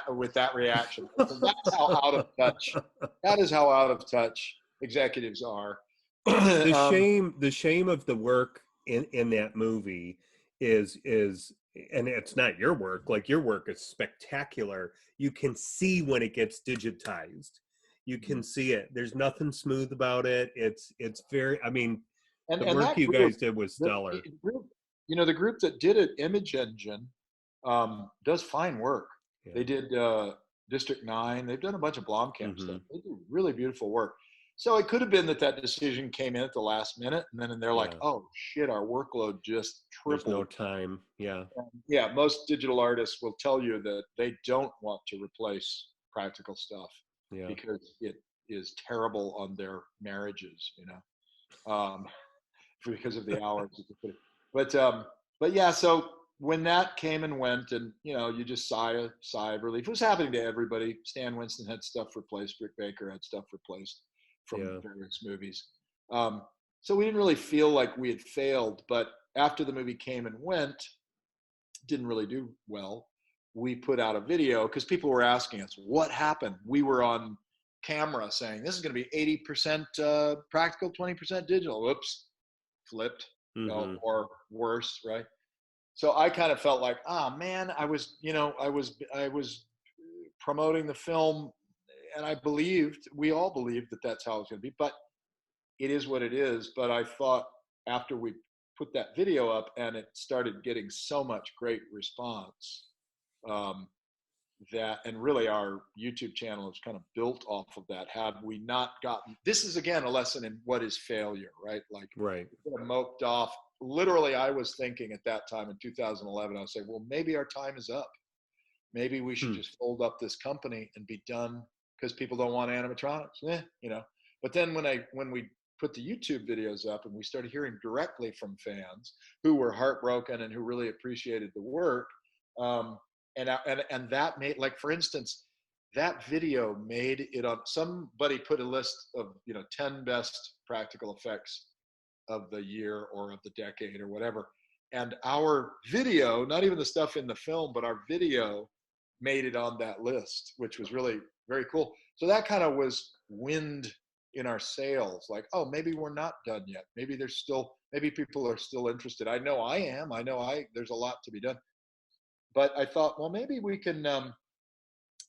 with that reaction. So that's how out of touch. That is how out of touch executives are. The shame of the work in that movie is, and it's not your work. Like, your work is spectacular. You can see when it gets digitized. You can see it. There's nothing smooth about it. It's very. I mean, the work you guys did was stellar. The group that did it, Image Engine, does fine work. Yeah. They did District 9. They've done a bunch of Blomkamp stuff. They do really beautiful work. So it could have been that decision came in at the last minute, and then they're like, "Oh shit, our workload just tripled." There's no time. Yeah. Yeah, most digital artists will tell you that they don't want to replace practical stuff because it is terrible on their marriages, because of the hours. But yeah, so when that came and went, and you just sigh of relief. It was happening to everybody. Stan Winston had stuff replaced. Rick Baker had stuff replaced from various movies. So we didn't really feel like we had failed. But after the movie came and went, didn't really do well. We put out a video because people were asking us, what happened? We were on camera saying, this is going to be 80% practical, 20% digital. Whoops, flipped, or worse, right? So I kind of felt like, man, I was promoting the film, and we all believed that that's how it was going to be, but it is what it is. But I thought after we put that video up and it started getting so much great response, and really our YouTube channel is kind of built off of that. Had we not gotten, this is again a lesson in what is failure, right? Like, right. Moped off. Literally, I was thinking at that time in 2011, I was saying, well, maybe our time is up. Maybe we should just fold up this company and be done because people don't want animatronics, But then when we put the YouTube videos up and we started hearing directly from fans who were heartbroken and who really appreciated the work, and that made, like, for instance, that video made it on, somebody put a list of 10 best practical effects of the year or of the decade or whatever, and our video, not even the stuff in the film, but our video made it on that list, which was really very cool. So that kind of was wind in our sails, like, oh, maybe we're not done yet. Maybe maybe people are still interested. I know I am. There's a lot to be done. But I thought, well, maybe we can,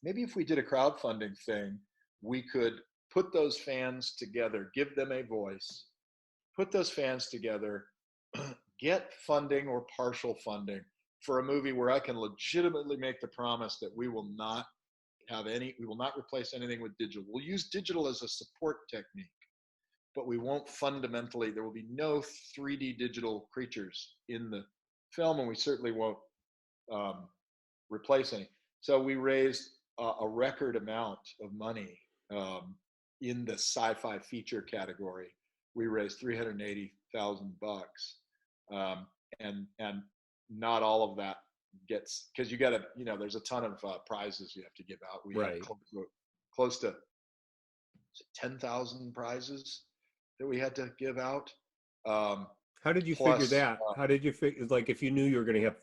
maybe if we did a crowdfunding thing, we could put those fans together, give them a voice, put those fans together, get funding or partial funding for a movie where I can legitimately make the promise that we will not replace anything with digital. We'll use digital as a support technique, but we won't fundamentally, there will be no 3D digital creatures in the film, and we certainly won't replace any. So we raised a record amount of money in the sci-fi feature category. We raised $380,000, and not all of that gets, because you got to, there's a ton of prizes you have to give out. We had close to 10,000 prizes that we had to give out. How did you figure that? How did you figure, like, if you knew you were going to have,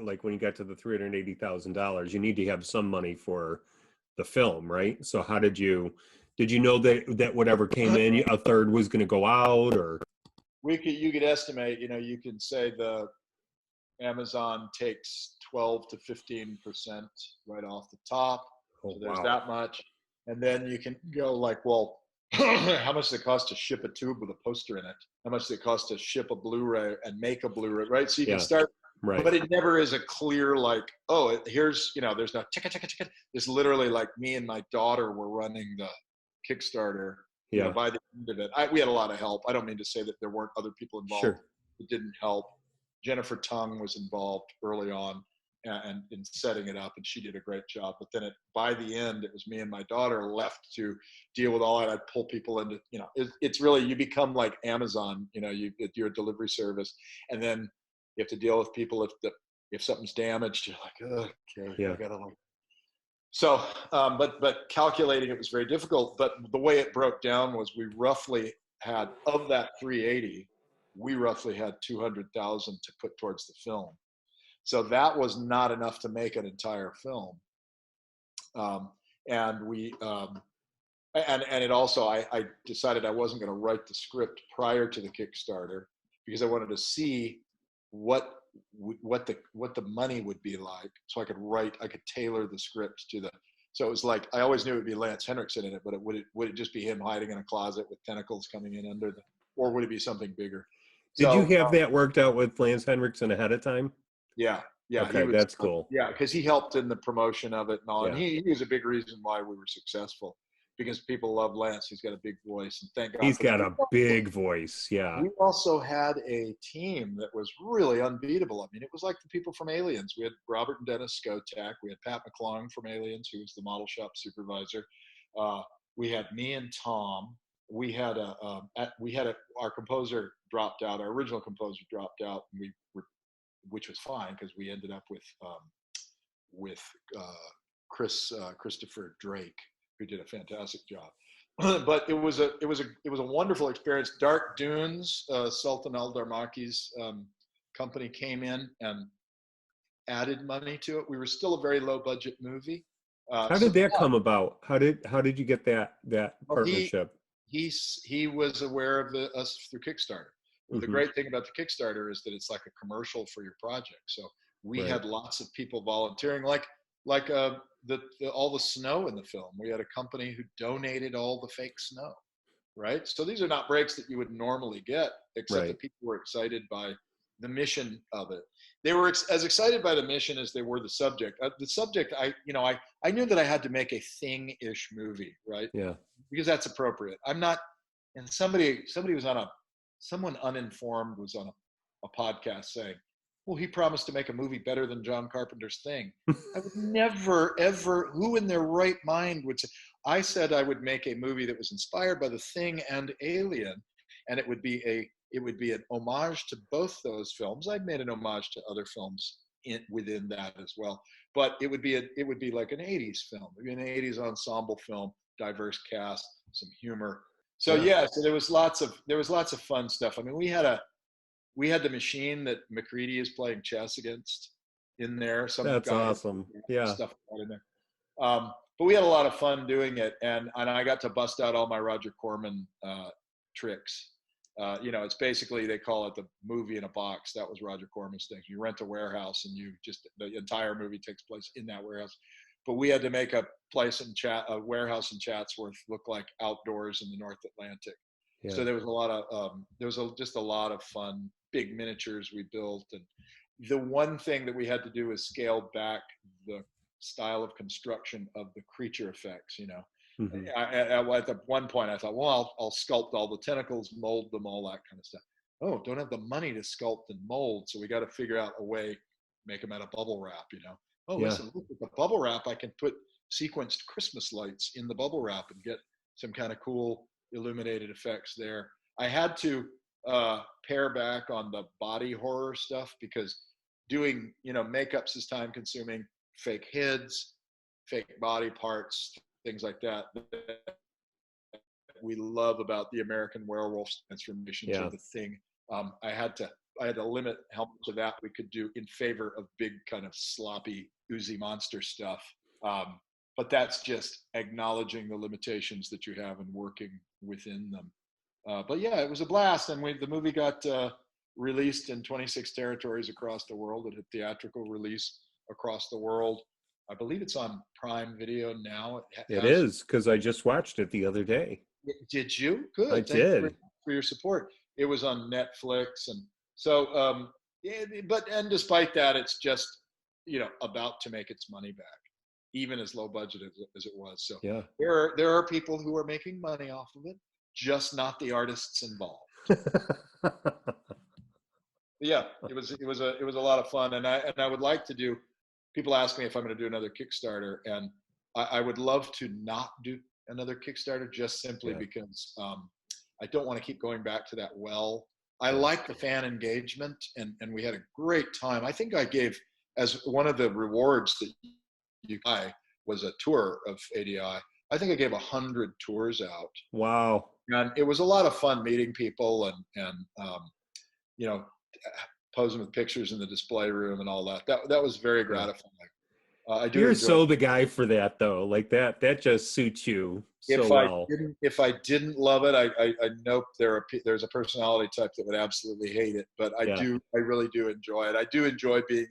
like, when you got to the $380,000, you need to have some money for the film, right? So how did you know that whatever came in, a third was going to go out, or? You could estimate, you can say the Amazon takes 12 to 15% right off the top. So there's that much. And then you can go like, well, how much does it cost to ship a tube with a poster in it? How much does it cost to ship a Blu-ray and make a Blu-ray, right? So you can start, but it never is a clear, like, oh, here's, there's no ticket. It's literally like me and my daughter were running the Kickstarter. By the end of it, we had a lot of help. I don't mean to say that there weren't other people involved. It didn't help. Jennifer Tung was involved early on and in setting it up, and she did a great job. But then by the end, it was me and my daughter left to deal with all that. I'd pull people into, it's really, you become like Amazon, you're a delivery service, and then you have to deal with people if something's damaged. You're like, okay, I gotta like. So, but calculating it was very difficult. But the way it broke down was we roughly had, of that 380, we roughly had 200,000 to put towards the film. So that was not enough to make an entire film. And we, and it also, I decided I wasn't going to write the script prior to the Kickstarter because I wanted to see what the money would be like, so I could tailor the script to the. So it was like, I always knew it would be Lance Henriksen in it, but would it just be him hiding in a closet with tentacles coming in under or would it be something bigger? Did you have that worked out with Lance Henriksen ahead of time? Yeah. Okay, that's cool. Because he helped in the promotion of it and all, and he was a big reason why we were successful, because people love Lance. He's got a big voice, and thank God. He's got a big voice, yeah. We also had a team that was really unbeatable. I mean, it was like the people from Aliens. We had Robert and Dennis Skotak. We had Pat McClung from Aliens, who was the model shop supervisor. We had me and Tom. We had our composer dropped out. Our original composer dropped out, and which was fine because we ended up with Christopher Drake, who did a fantastic job. But it was a wonderful experience. Dark Dunes, Sultan Al Darmaki's company came in and added money to it. We were still a very low budget movie. How did that come about? How did you get that partnership? He was aware of us through Kickstarter. Well, the great thing about the Kickstarter is that it's like a commercial for your project. So we had lots of people volunteering, like all the snow in the film. We had a company who donated all the fake snow, right? So these are not breaks that you would normally get, except that people were excited by the mission of it. They were as excited by the mission as they were the subject. The subject, I knew that I had to make a thing-ish movie, right? Yeah. Because that's appropriate. I'm not, and someone uninformed was on a podcast saying, well, he promised to make a movie better than John Carpenter's Thing. I would never, ever, who in their right mind would say, I said I would make a movie that was inspired by The Thing and Alien, and it would be an homage to both those films. I'd made an homage to other films within that as well, but it would be like an 80s film, maybe an 80s ensemble film, diverse cast, some humor. So so there was lots of fun stuff. I mean, we had we had the machine that McCready is playing chess against in there. Some That's guy had awesome. Yeah. stuff in there. But we had a lot of fun doing it, and I got to bust out all my Roger Corman tricks. It's basically, they call it the movie in a box. That was Roger Corman's thing. You rent a warehouse, and the entire movie takes place in that warehouse. But we had to make a warehouse in Chatsworth look like outdoors in the North Atlantic. Yeah. So there was a lot of just a lot of fun, big miniatures we built. And the one thing that we had to do was scale back the style of construction of the creature effects. Mm-hmm. At the one point I thought, well, I'll sculpt all the tentacles, mold them, all that kind of stuff. Oh, don't have the money to sculpt and mold, so we got to figure out a way, make them out of bubble wrap. Oh, Yeah. listen, look at the bubble wrap. I can put sequenced Christmas lights in the bubble wrap and get some kind of cool illuminated effects there. I had to pare back on the body horror stuff, because doing makeups is time consuming. Fake heads, fake body parts, things like that we love about the American Werewolf transformations of the Thing. I had to limit how much of that we could do in favor of big kind of sloppy oozy monster stuff. But that's just acknowledging the limitations that you have and working within them. But yeah, it was a blast, and the movie got released in 26 territories across the world. It had theatrical release across the world. I believe it's on Prime Video now. It is, because I just watched it the other day. Did you? Good. I did. Thank you for your support. It was on Netflix, and so. And despite that, it's just about to make its money back, even as low budget as it was. So yeah, there are people who are making money off of it, just not the artists involved. Yeah, it was a lot of fun, and I would like to do. People ask me if I'm going to do another Kickstarter, and I would love to not do another Kickstarter, just simply because I don't want to keep going back to that well. I like the fan engagement, and we had a great time. I think I gave, as one of the rewards that I was a tour of ADI. I think I gave 100 tours out. Wow. And it was a lot of fun meeting people and posing with pictures in the display room and all that. That was very gratifying. You're so the guy for that, though. Like that just suits you so well. If I didn't love it, I know there's a personality type that would absolutely hate it, but I really do enjoy it. I do enjoy being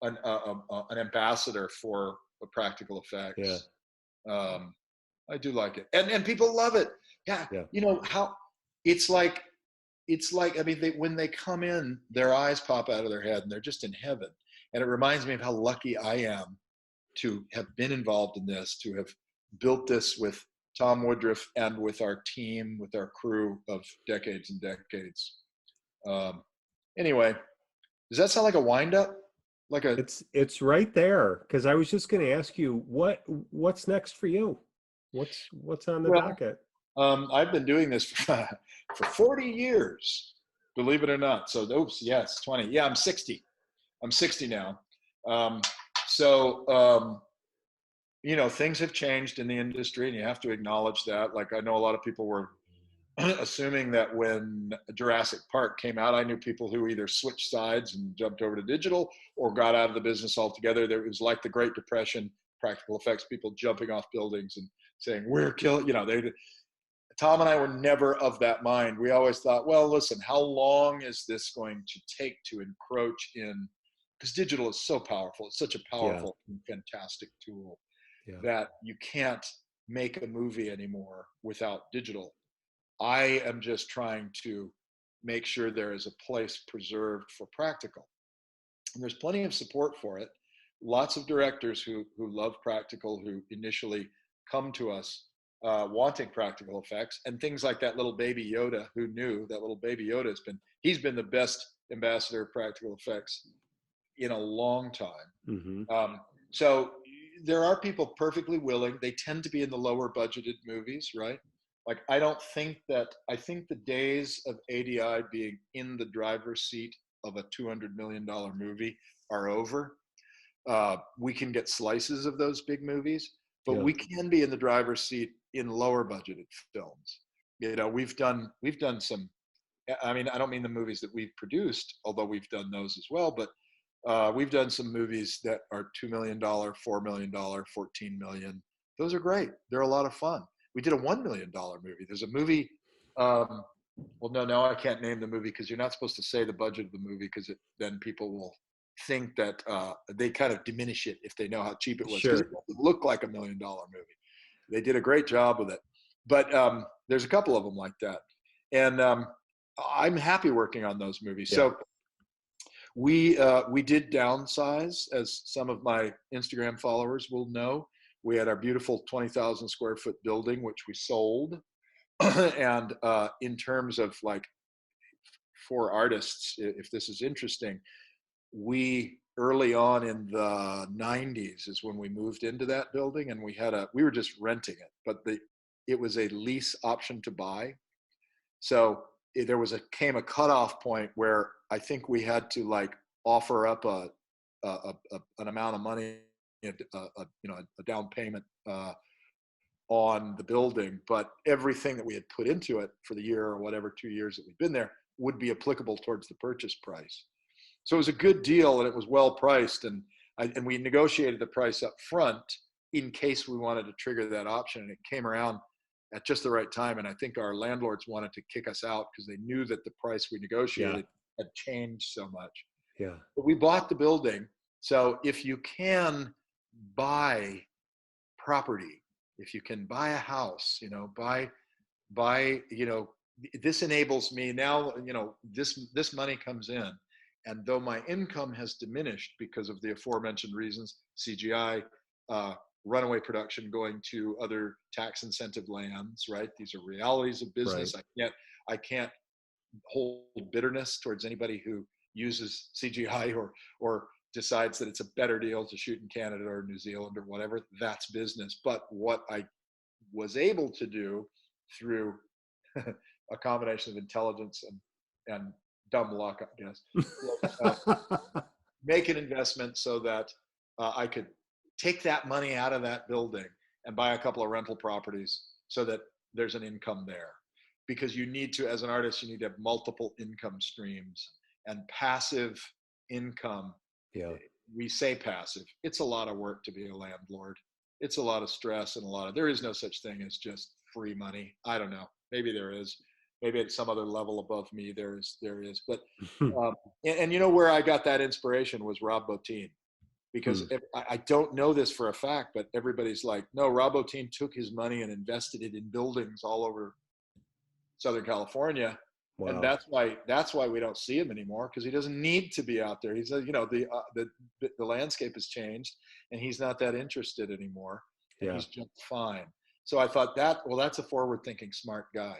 an ambassador for the practical effects. Yeah. I do like it, and people love it. Yeah. How it's like I mean, when they come in, their eyes pop out of their head, and they're just in heaven. And it reminds me of how lucky I am to have been involved in this, to have built this with Tom Woodruff and with our team, with our crew of decades and decades. Anyway, does that sound like a wind-up? It's right there, because I was just going to ask you what's next for you. What's on the docket? I've been doing this for 40 years, believe it or not. So, 20. Yeah, I'm 60. I'm 60 now. Things have changed in the industry, and you have to acknowledge that. Like, I know a lot of people were assuming that when Jurassic Park came out, I knew people who either switched sides and jumped over to digital or got out of the business altogether. It was like the Great Depression, practical effects people jumping off buildings and saying, we're killing, Tom and I were never of that mind. We always thought, well, listen, how long is this going to take to encroach in? Because digital is so powerful. It's such a powerful and fantastic tool that you can't make a movie anymore without digital. I am just trying to make sure there is a place preserved for practical. And there's plenty of support for it. Lots of directors who love practical, who initially come to us wanting practical effects, and things like that little baby Yoda, who knew that little baby Yoda he's been the best ambassador of practical effects in a long time. Mm-hmm. So there are people perfectly willing. They tend to be in the lower budgeted movies, right? Like, I think the days of ADI being in the driver's seat of a $200 million movie are over. We can get slices of those big movies, but we can be in the driver's seat in lower budgeted films. We've done some I mean, I don't mean the movies that we've produced, although we've done those as well, but we've done some movies that are $2 million, $4 million, $14 million. Those are great. They're a lot of fun. We did a $1 million movie. There's a movie. Well, no, I can't name the movie because you're not supposed to say the budget of the movie because then people will think that they kind of diminish it if they know how cheap it was, because Sure. it doesn't look like $1 million movie. They did a great job with it, but there's a couple of them like that, and I'm happy working on those movies. Yeah. So we did downsize, as some of my Instagram followers will know. We had our beautiful 20,000 square foot building, which we sold, and in terms of like for artists, if this is interesting, we early on in the 90s is when we moved into that building, and we were just renting it, but it was a lease option to buy. So there came a cutoff point where I think we had to like offer up an amount of money, a down payment on the building, but everything that we had put into it for the year or whatever 2 years that we'd been there would be applicable towards the purchase price. So it was a good deal, and it was well priced, and we negotiated the price up front in case we wanted to trigger that option, and it came around at just the right time. And I think our landlords wanted to kick us out because they knew that the price we negotiated had changed so much. Yeah. But we bought the building. So if you can buy property, if you can buy a house, this enables me now, this money comes in. And though my income has diminished because of the aforementioned reasons, CGI, runaway production going to other tax incentive lands, right? These are realities of business. Right. I can't hold bitterness towards anybody who uses CGI or decides that it's a better deal to shoot in Canada or New Zealand or whatever. That's business. But what I was able to do through a combination of intelligence and dumb luck, I guess, make an investment so that I could take that money out of that building and buy a couple of rental properties so that there's an income there. Because you need to, as an artist, you need to have multiple income streams, and passive income. Yeah. We say passive. It's a lot of work to be a landlord. It's a lot of stress and there is no such thing as just free money. I don't know. Maybe there is. Maybe at some other level above me there is. But and where I got that inspiration was Rob Bottin, because I don't know this for a fact, but everybody's like, no, Rob Bottin took his money and invested it in buildings all over Southern California. Wow. And that's why we don't see him anymore, because he doesn't need to be out there. He's the landscape has changed, and he's not that interested anymore. And he's just fine. So I thought that's a forward-thinking, smart guy.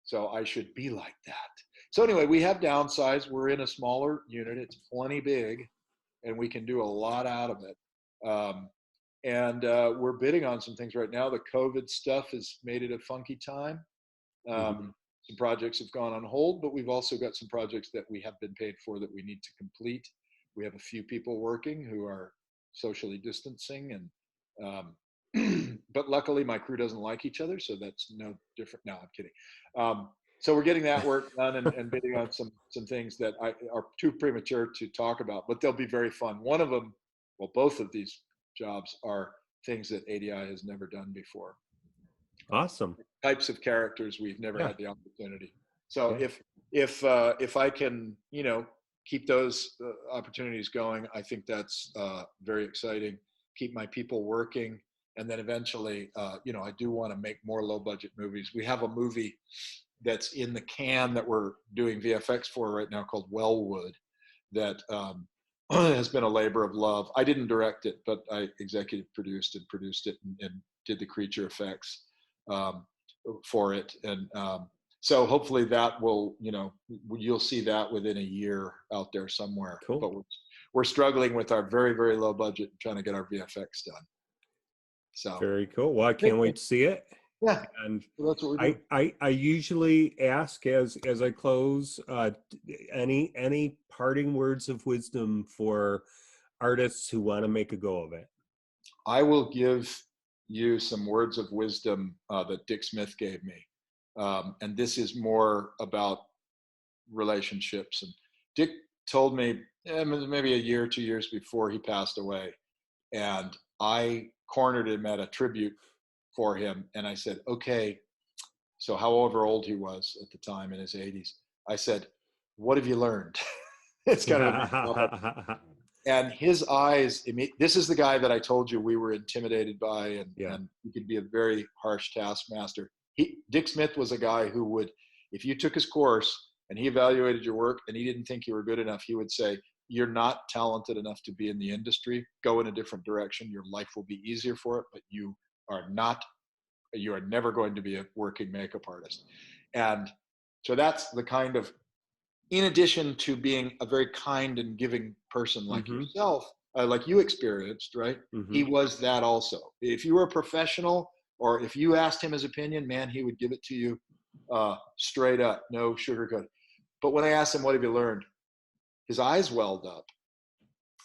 So I should be like that. So anyway, we have downsized. We're in a smaller unit. It's plenty big, and we can do a lot out of it. And we're bidding on some things right now. The COVID stuff has made it a funky time. Some projects have gone on hold, but we've also got some projects that we have been paid for that we need to complete. We have a few people working who are socially distancing, and but luckily my crew doesn't like each other, so that's no different. No, I'm kidding. So we're getting that work done and bidding on some things that are too premature to talk about, but they'll be very fun. One of them, well, both of these jobs are things that ADI has never done before. Awesome. Types of characters we've never had the opportunity. So if I can, keep those opportunities going, I think that's very exciting. Keep my people working, and then eventually, I do want to make more low budget movies. We have a movie that's in the can that we're doing VFX for right now called Wellwood, that has been a labor of love. I didn't direct it, but I executive produced it and did the creature effects for it. And so hopefully that will, you'll see that within a year out there somewhere. Cool. But we're struggling with our very, very low budget trying to get our VFX done. So very cool. Well, I can't wait to see it. Yeah, and well, that's what we're doing. I usually ask as I close, any parting words of wisdom for artists who want to make a go of it. I will give you some words of wisdom that Dick Smith gave me, and this is more about relationships. And Dick told me maybe a year or 2 years before he passed away, and I cornered him at a tribute for him, and I said, okay, so however old he was at the time, in his 80s, I said, what have you learned? It's kind of a big moment. And his eyes, this is the guy that I told you we were intimidated by, and he could be a very harsh taskmaster. Dick Smith was a guy who would, if you took his course and he evaluated your work and he didn't think you were good enough, he would say, you're not talented enough to be in the industry. Go in a different direction. Your life will be easier for it, but you are never going to be a working makeup artist. And so that's the kind of, in addition to being a very kind and giving person like yourself, like you experienced, right? He was that also. If you were a professional, or if you asked him his opinion, man, he would give it to you straight up, no sugarcoat. But when I asked him, what have you learned? His eyes welled up,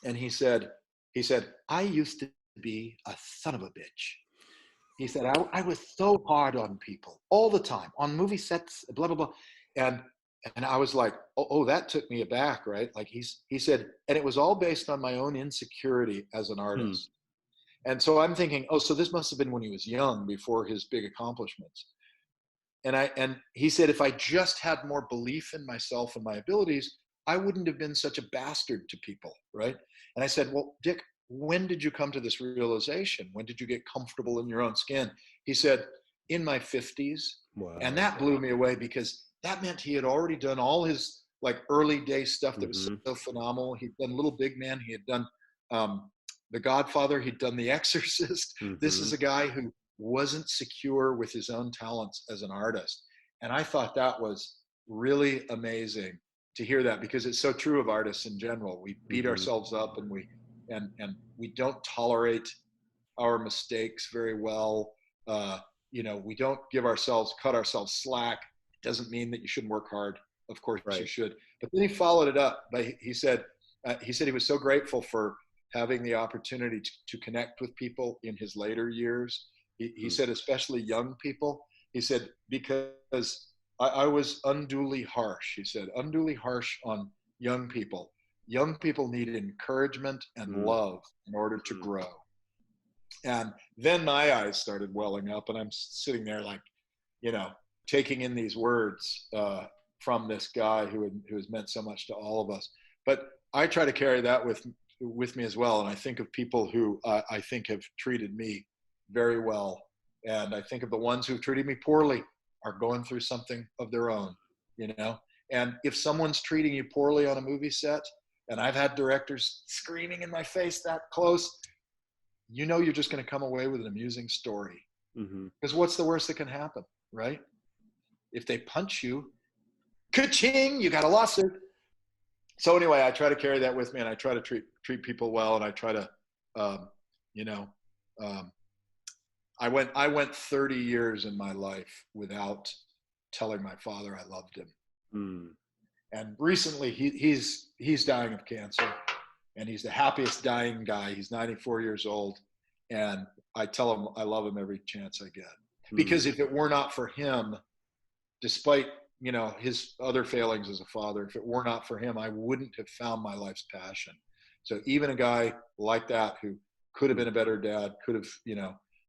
and he said, I used to be a son of a bitch. He said, I was so hard on people all the time, on movie sets, blah, blah, blah. And I was like, oh, that took me aback, right? Like he said, and it was all based on my own insecurity as an artist. And so I'm thinking, oh, so this must have been when he was young, before his big accomplishments. And he said, if I just had more belief in myself and my abilities, I wouldn't have been such a bastard to people, right? And I said, well, Dick, when did you come to this realization? When did you get comfortable in your own skin? He said, in my 50s. Wow. And that blew me away, because that meant he had already done all his like early day stuff that was so phenomenal. He'd done Little Big Man. He had done The Godfather. He'd done The Exorcist. This is a guy who wasn't secure with his own talents as an artist. And I thought that was really amazing to hear that, because it's so true of artists in general. We beat ourselves up, and we don't tolerate our mistakes very well. We don't cut ourselves slack. It doesn't mean that you shouldn't work hard. Of course you should. But then he followed it up by, he said he was so grateful for having the opportunity to connect with people in his later years. He said, especially young people. He said, because I was unduly harsh. He said, unduly harsh on young people. Young people need encouragement and love in order to grow. And then my eyes started welling up, and I'm sitting there like, taking in these words from this guy who has meant so much to all of us. But I try to carry that with me as well. And I think of people who I think have treated me very well. And I think of the ones who've treated me poorly are going through something of their own, And if someone's treating you poorly on a movie set, and I've had directors screaming in my face that close, you're just going to come away with an amusing story. Because what's the worst that can happen, right? If they punch you, ka-ching, you got a lawsuit. So anyway, I try to carry that with me, and I try to treat people well, and I try to, I went 30 years in my life without telling my father I loved him. And recently, he's dying of cancer, and he's the happiest dying guy. He's 94 years old, and I tell him I love him every chance I get. Because if it were not for him, despite his other failings as a father, if it were not for him, I wouldn't have found my life's passion. So even a guy like that, who could have been a better dad, could have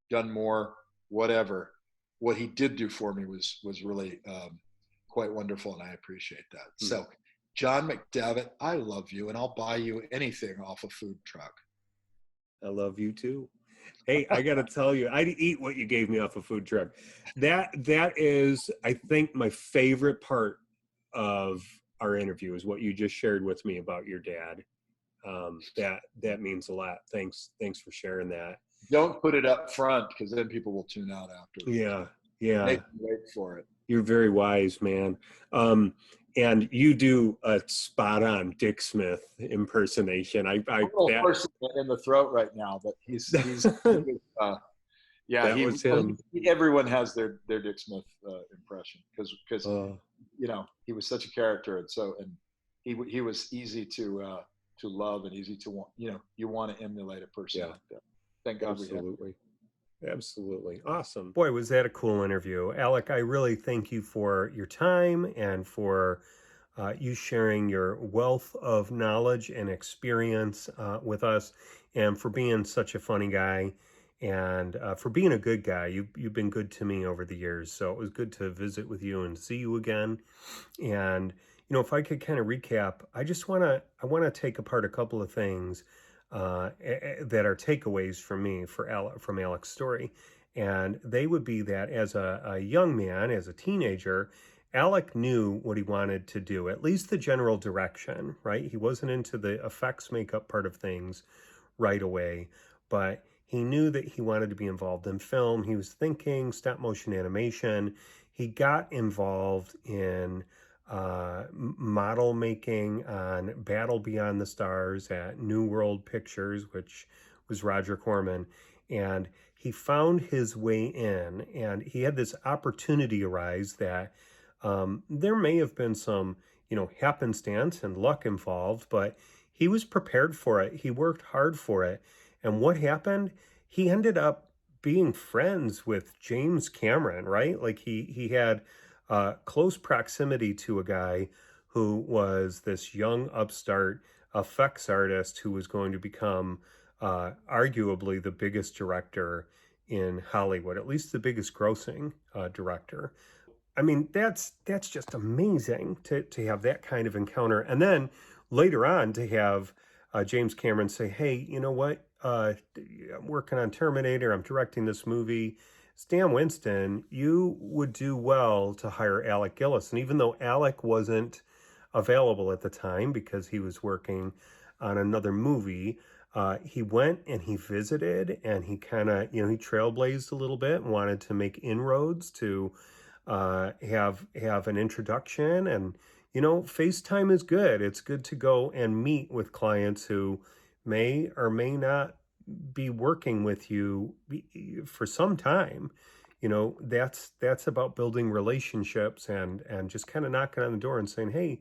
done more, whatever, what he did do for me was really quite wonderful, and I appreciate that. So John McDavitt, I love you, and I'll buy you anything off a food truck. I love you too. Hey, I got to tell you, I'd eat what you gave me off a food truck. That is, I think, my favorite part of our interview is what you just shared with me about your dad. That means a lot. Thanks for sharing that. Don't put it up front, because then people will tune out after. Yeah. Make them wait for it. You're very wise, man. And you do a spot-on Dick Smith impersonation. I'm a little hoarse in the throat right now, but he's yeah. That was him. Everyone has their Dick Smith impression, because he was such a character, and he was easy to love and easy to want. You want to emulate a person like that. Thank God Absolutely. Absolutely. Awesome. Boy, was that a cool interview. Alec, I really thank you for your time and for you sharing your wealth of knowledge and experience with us, and for being such a funny guy, and for being a good guy. You've been good to me over the years, so it was good to visit with you and see you again. And if I could kind of recap, I want to take apart a couple of things that are takeaways for me from Alec's story, and they would be that as a young man, as a teenager, Alec knew what he wanted to do, at least the general direction, right? He wasn't into the effects makeup part of things right away, but he knew that he wanted to be involved in film. He was thinking stop motion animation. He got involved in model making on Battle Beyond the Stars at New World Pictures, which was Roger Corman. And he found his way in, and he had this opportunity arise that there may have been some, happenstance and luck involved, but he was prepared for it. He worked hard for it. And what happened? He ended up being friends with James Cameron, right? Like he had close proximity to a guy who was this young upstart effects artist who was going to become arguably the biggest director in Hollywood, at least the biggest grossing director. I mean, that's just amazing to have that kind of encounter. And then later on to have James Cameron say, hey, you know what? I'm working on Terminator. I'm directing this movie. Stan Winston, you would do well to hire Alec Gillis. And even though Alec wasn't available at the time because he was working on another movie, he went and he visited, and he kind of, he trailblazed a little bit and wanted to make inroads to have an introduction. And FaceTime is good. It's good to go and meet with clients who may or may not be working with you for some time. That's about building relationships and just kind of knocking on the door and saying, hey,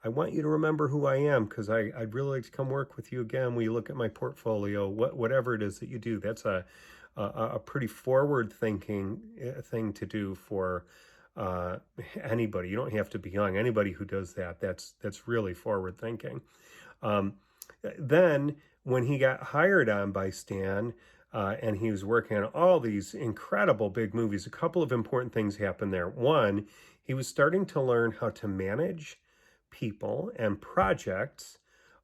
I want you to remember who I am, because I'd really like to come work with you again when you look at my portfolio, whatever it is that you do. That's a pretty forward thinking thing to do for anybody. You don't have to be young. Anybody who does that, that's really forward thinking. Then when he got hired on by Stan, and he was working on all these incredible big movies, a couple of important things happened there. One, he was starting to learn how to manage people and projects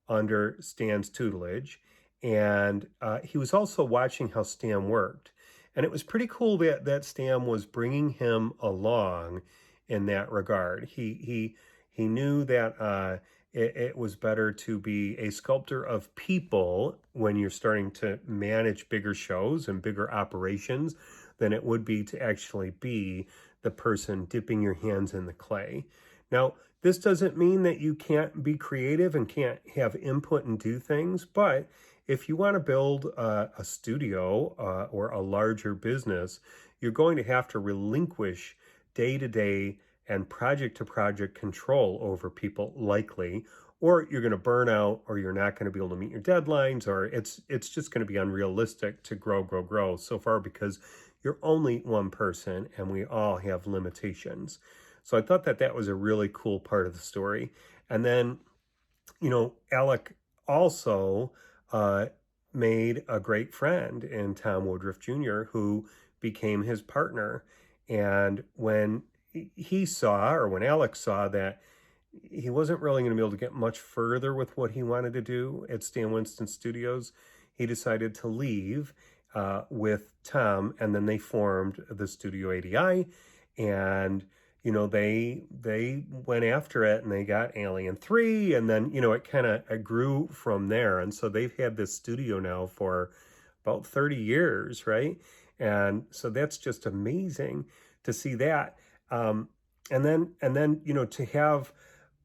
under Stan's tutelage. And he was also watching how Stan worked. And it was pretty cool that Stan was bringing him along in that regard. He knew that it was better to be a sculptor of people when you're starting to manage bigger shows and bigger operations than it would be to actually be the person dipping your hands in the clay. Now, this doesn't mean that you can't be creative and can't have input and do things, but if you want to build a studio or a larger business, you're going to have to relinquish day-to-day and project-to-project control over people, likely, or you're going to burn out, or you're not going to be able to meet your deadlines, or it's just going to be unrealistic to grow so far, because you're only one person and we all have limitations. So I thought that was a really cool part of the story. And then, Alec also made a great friend in Tom Woodruff Jr., who became his partner. And when when Alec saw that he wasn't really going to be able to get much further with what he wanted to do at Stan Winston Studios, he decided to leave with Tom, and then they formed the Studio ADI, and they went after it, and they got Alien 3, and then it kind of grew from there. And so they've had this studio now for about 30 years, right? And so that's just amazing to see that. And then to have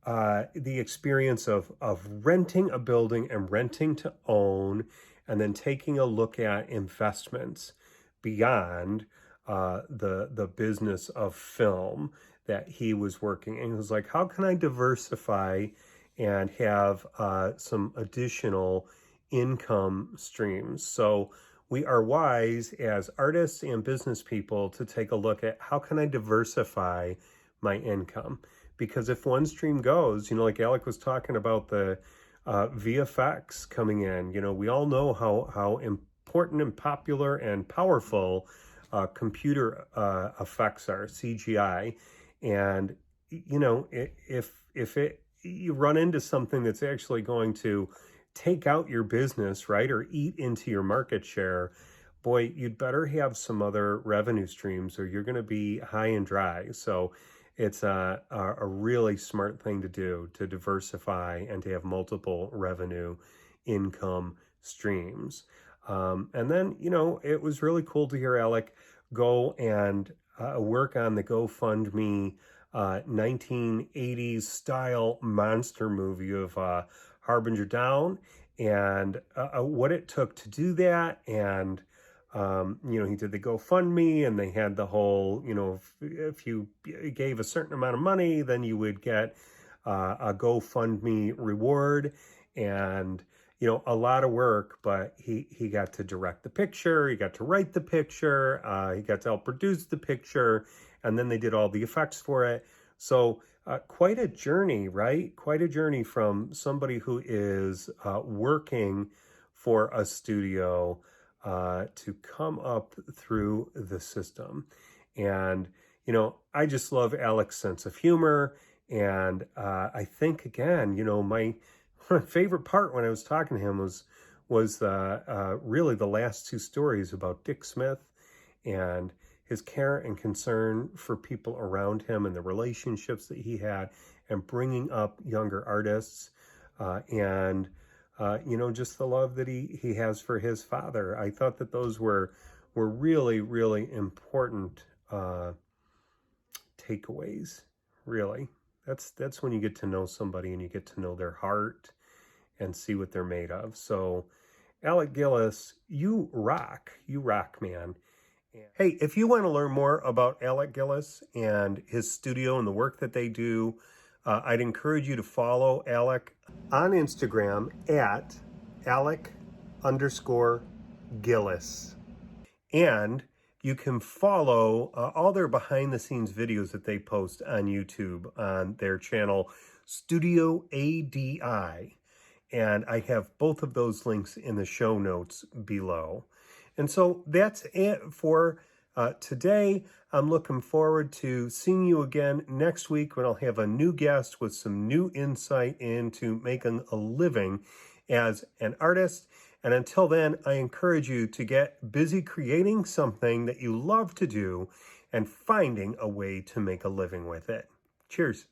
the experience of renting a building and renting to own, and then taking a look at investments beyond the business of film that he was working. And he was like, how can I diversify and have some additional income streams? So we are wise as artists and business people to take a look at, how can I diversify my income? because if one stream goes, like Alec was talking about the VFX coming in, we all know how important and popular and powerful computer effects are, CGI. And, if you run into something that's actually going to take out your business, right, or eat into your market share, boy, you'd better have some other revenue streams or you're going to be high and dry. So it's a really smart thing to do, to diversify and to have multiple revenue income streams. And then, it was really cool to hear Alec go and work on the GoFundMe 1980s style monster movie of Harbinger Down, and what it took to do that. And he did the GoFundMe, and they had the whole, if you gave a certain amount of money, then you would get a GoFundMe reward. And, a lot of work, but he got to direct the picture, he got to write the picture, he got to help produce the picture, and then they did all the effects for it. So quite a journey, right? Quite a journey from somebody who is working for a studio to come up through the system. And, I just love Alec's sense of humor. And I think, again, my favorite part when I was talking to him was really the last two stories about Dick Smith and his care and concern for people around him and the relationships that he had, and bringing up younger artists, and just the love that he has for his father. I thought that those were really, really important takeaways. Really, that's when you get to know somebody and you get to know their heart and see what they're made of. So, Alec Gillis, you rock, man. Hey, if you want to learn more about Alec Gillis and his studio and the work that they do, I'd encourage you to follow Alec on Instagram at Alec_Gillis. And you can follow all their behind the scenes videos that they post on YouTube on their channel, Studio ADI. And I have both of those links in the show notes below. And so that's it for today. I'm looking forward to seeing you again next week when I'll have a new guest with some new insight into making a living as an artist. And until then, I encourage you to get busy creating something that you love to do and finding a way to make a living with it. Cheers.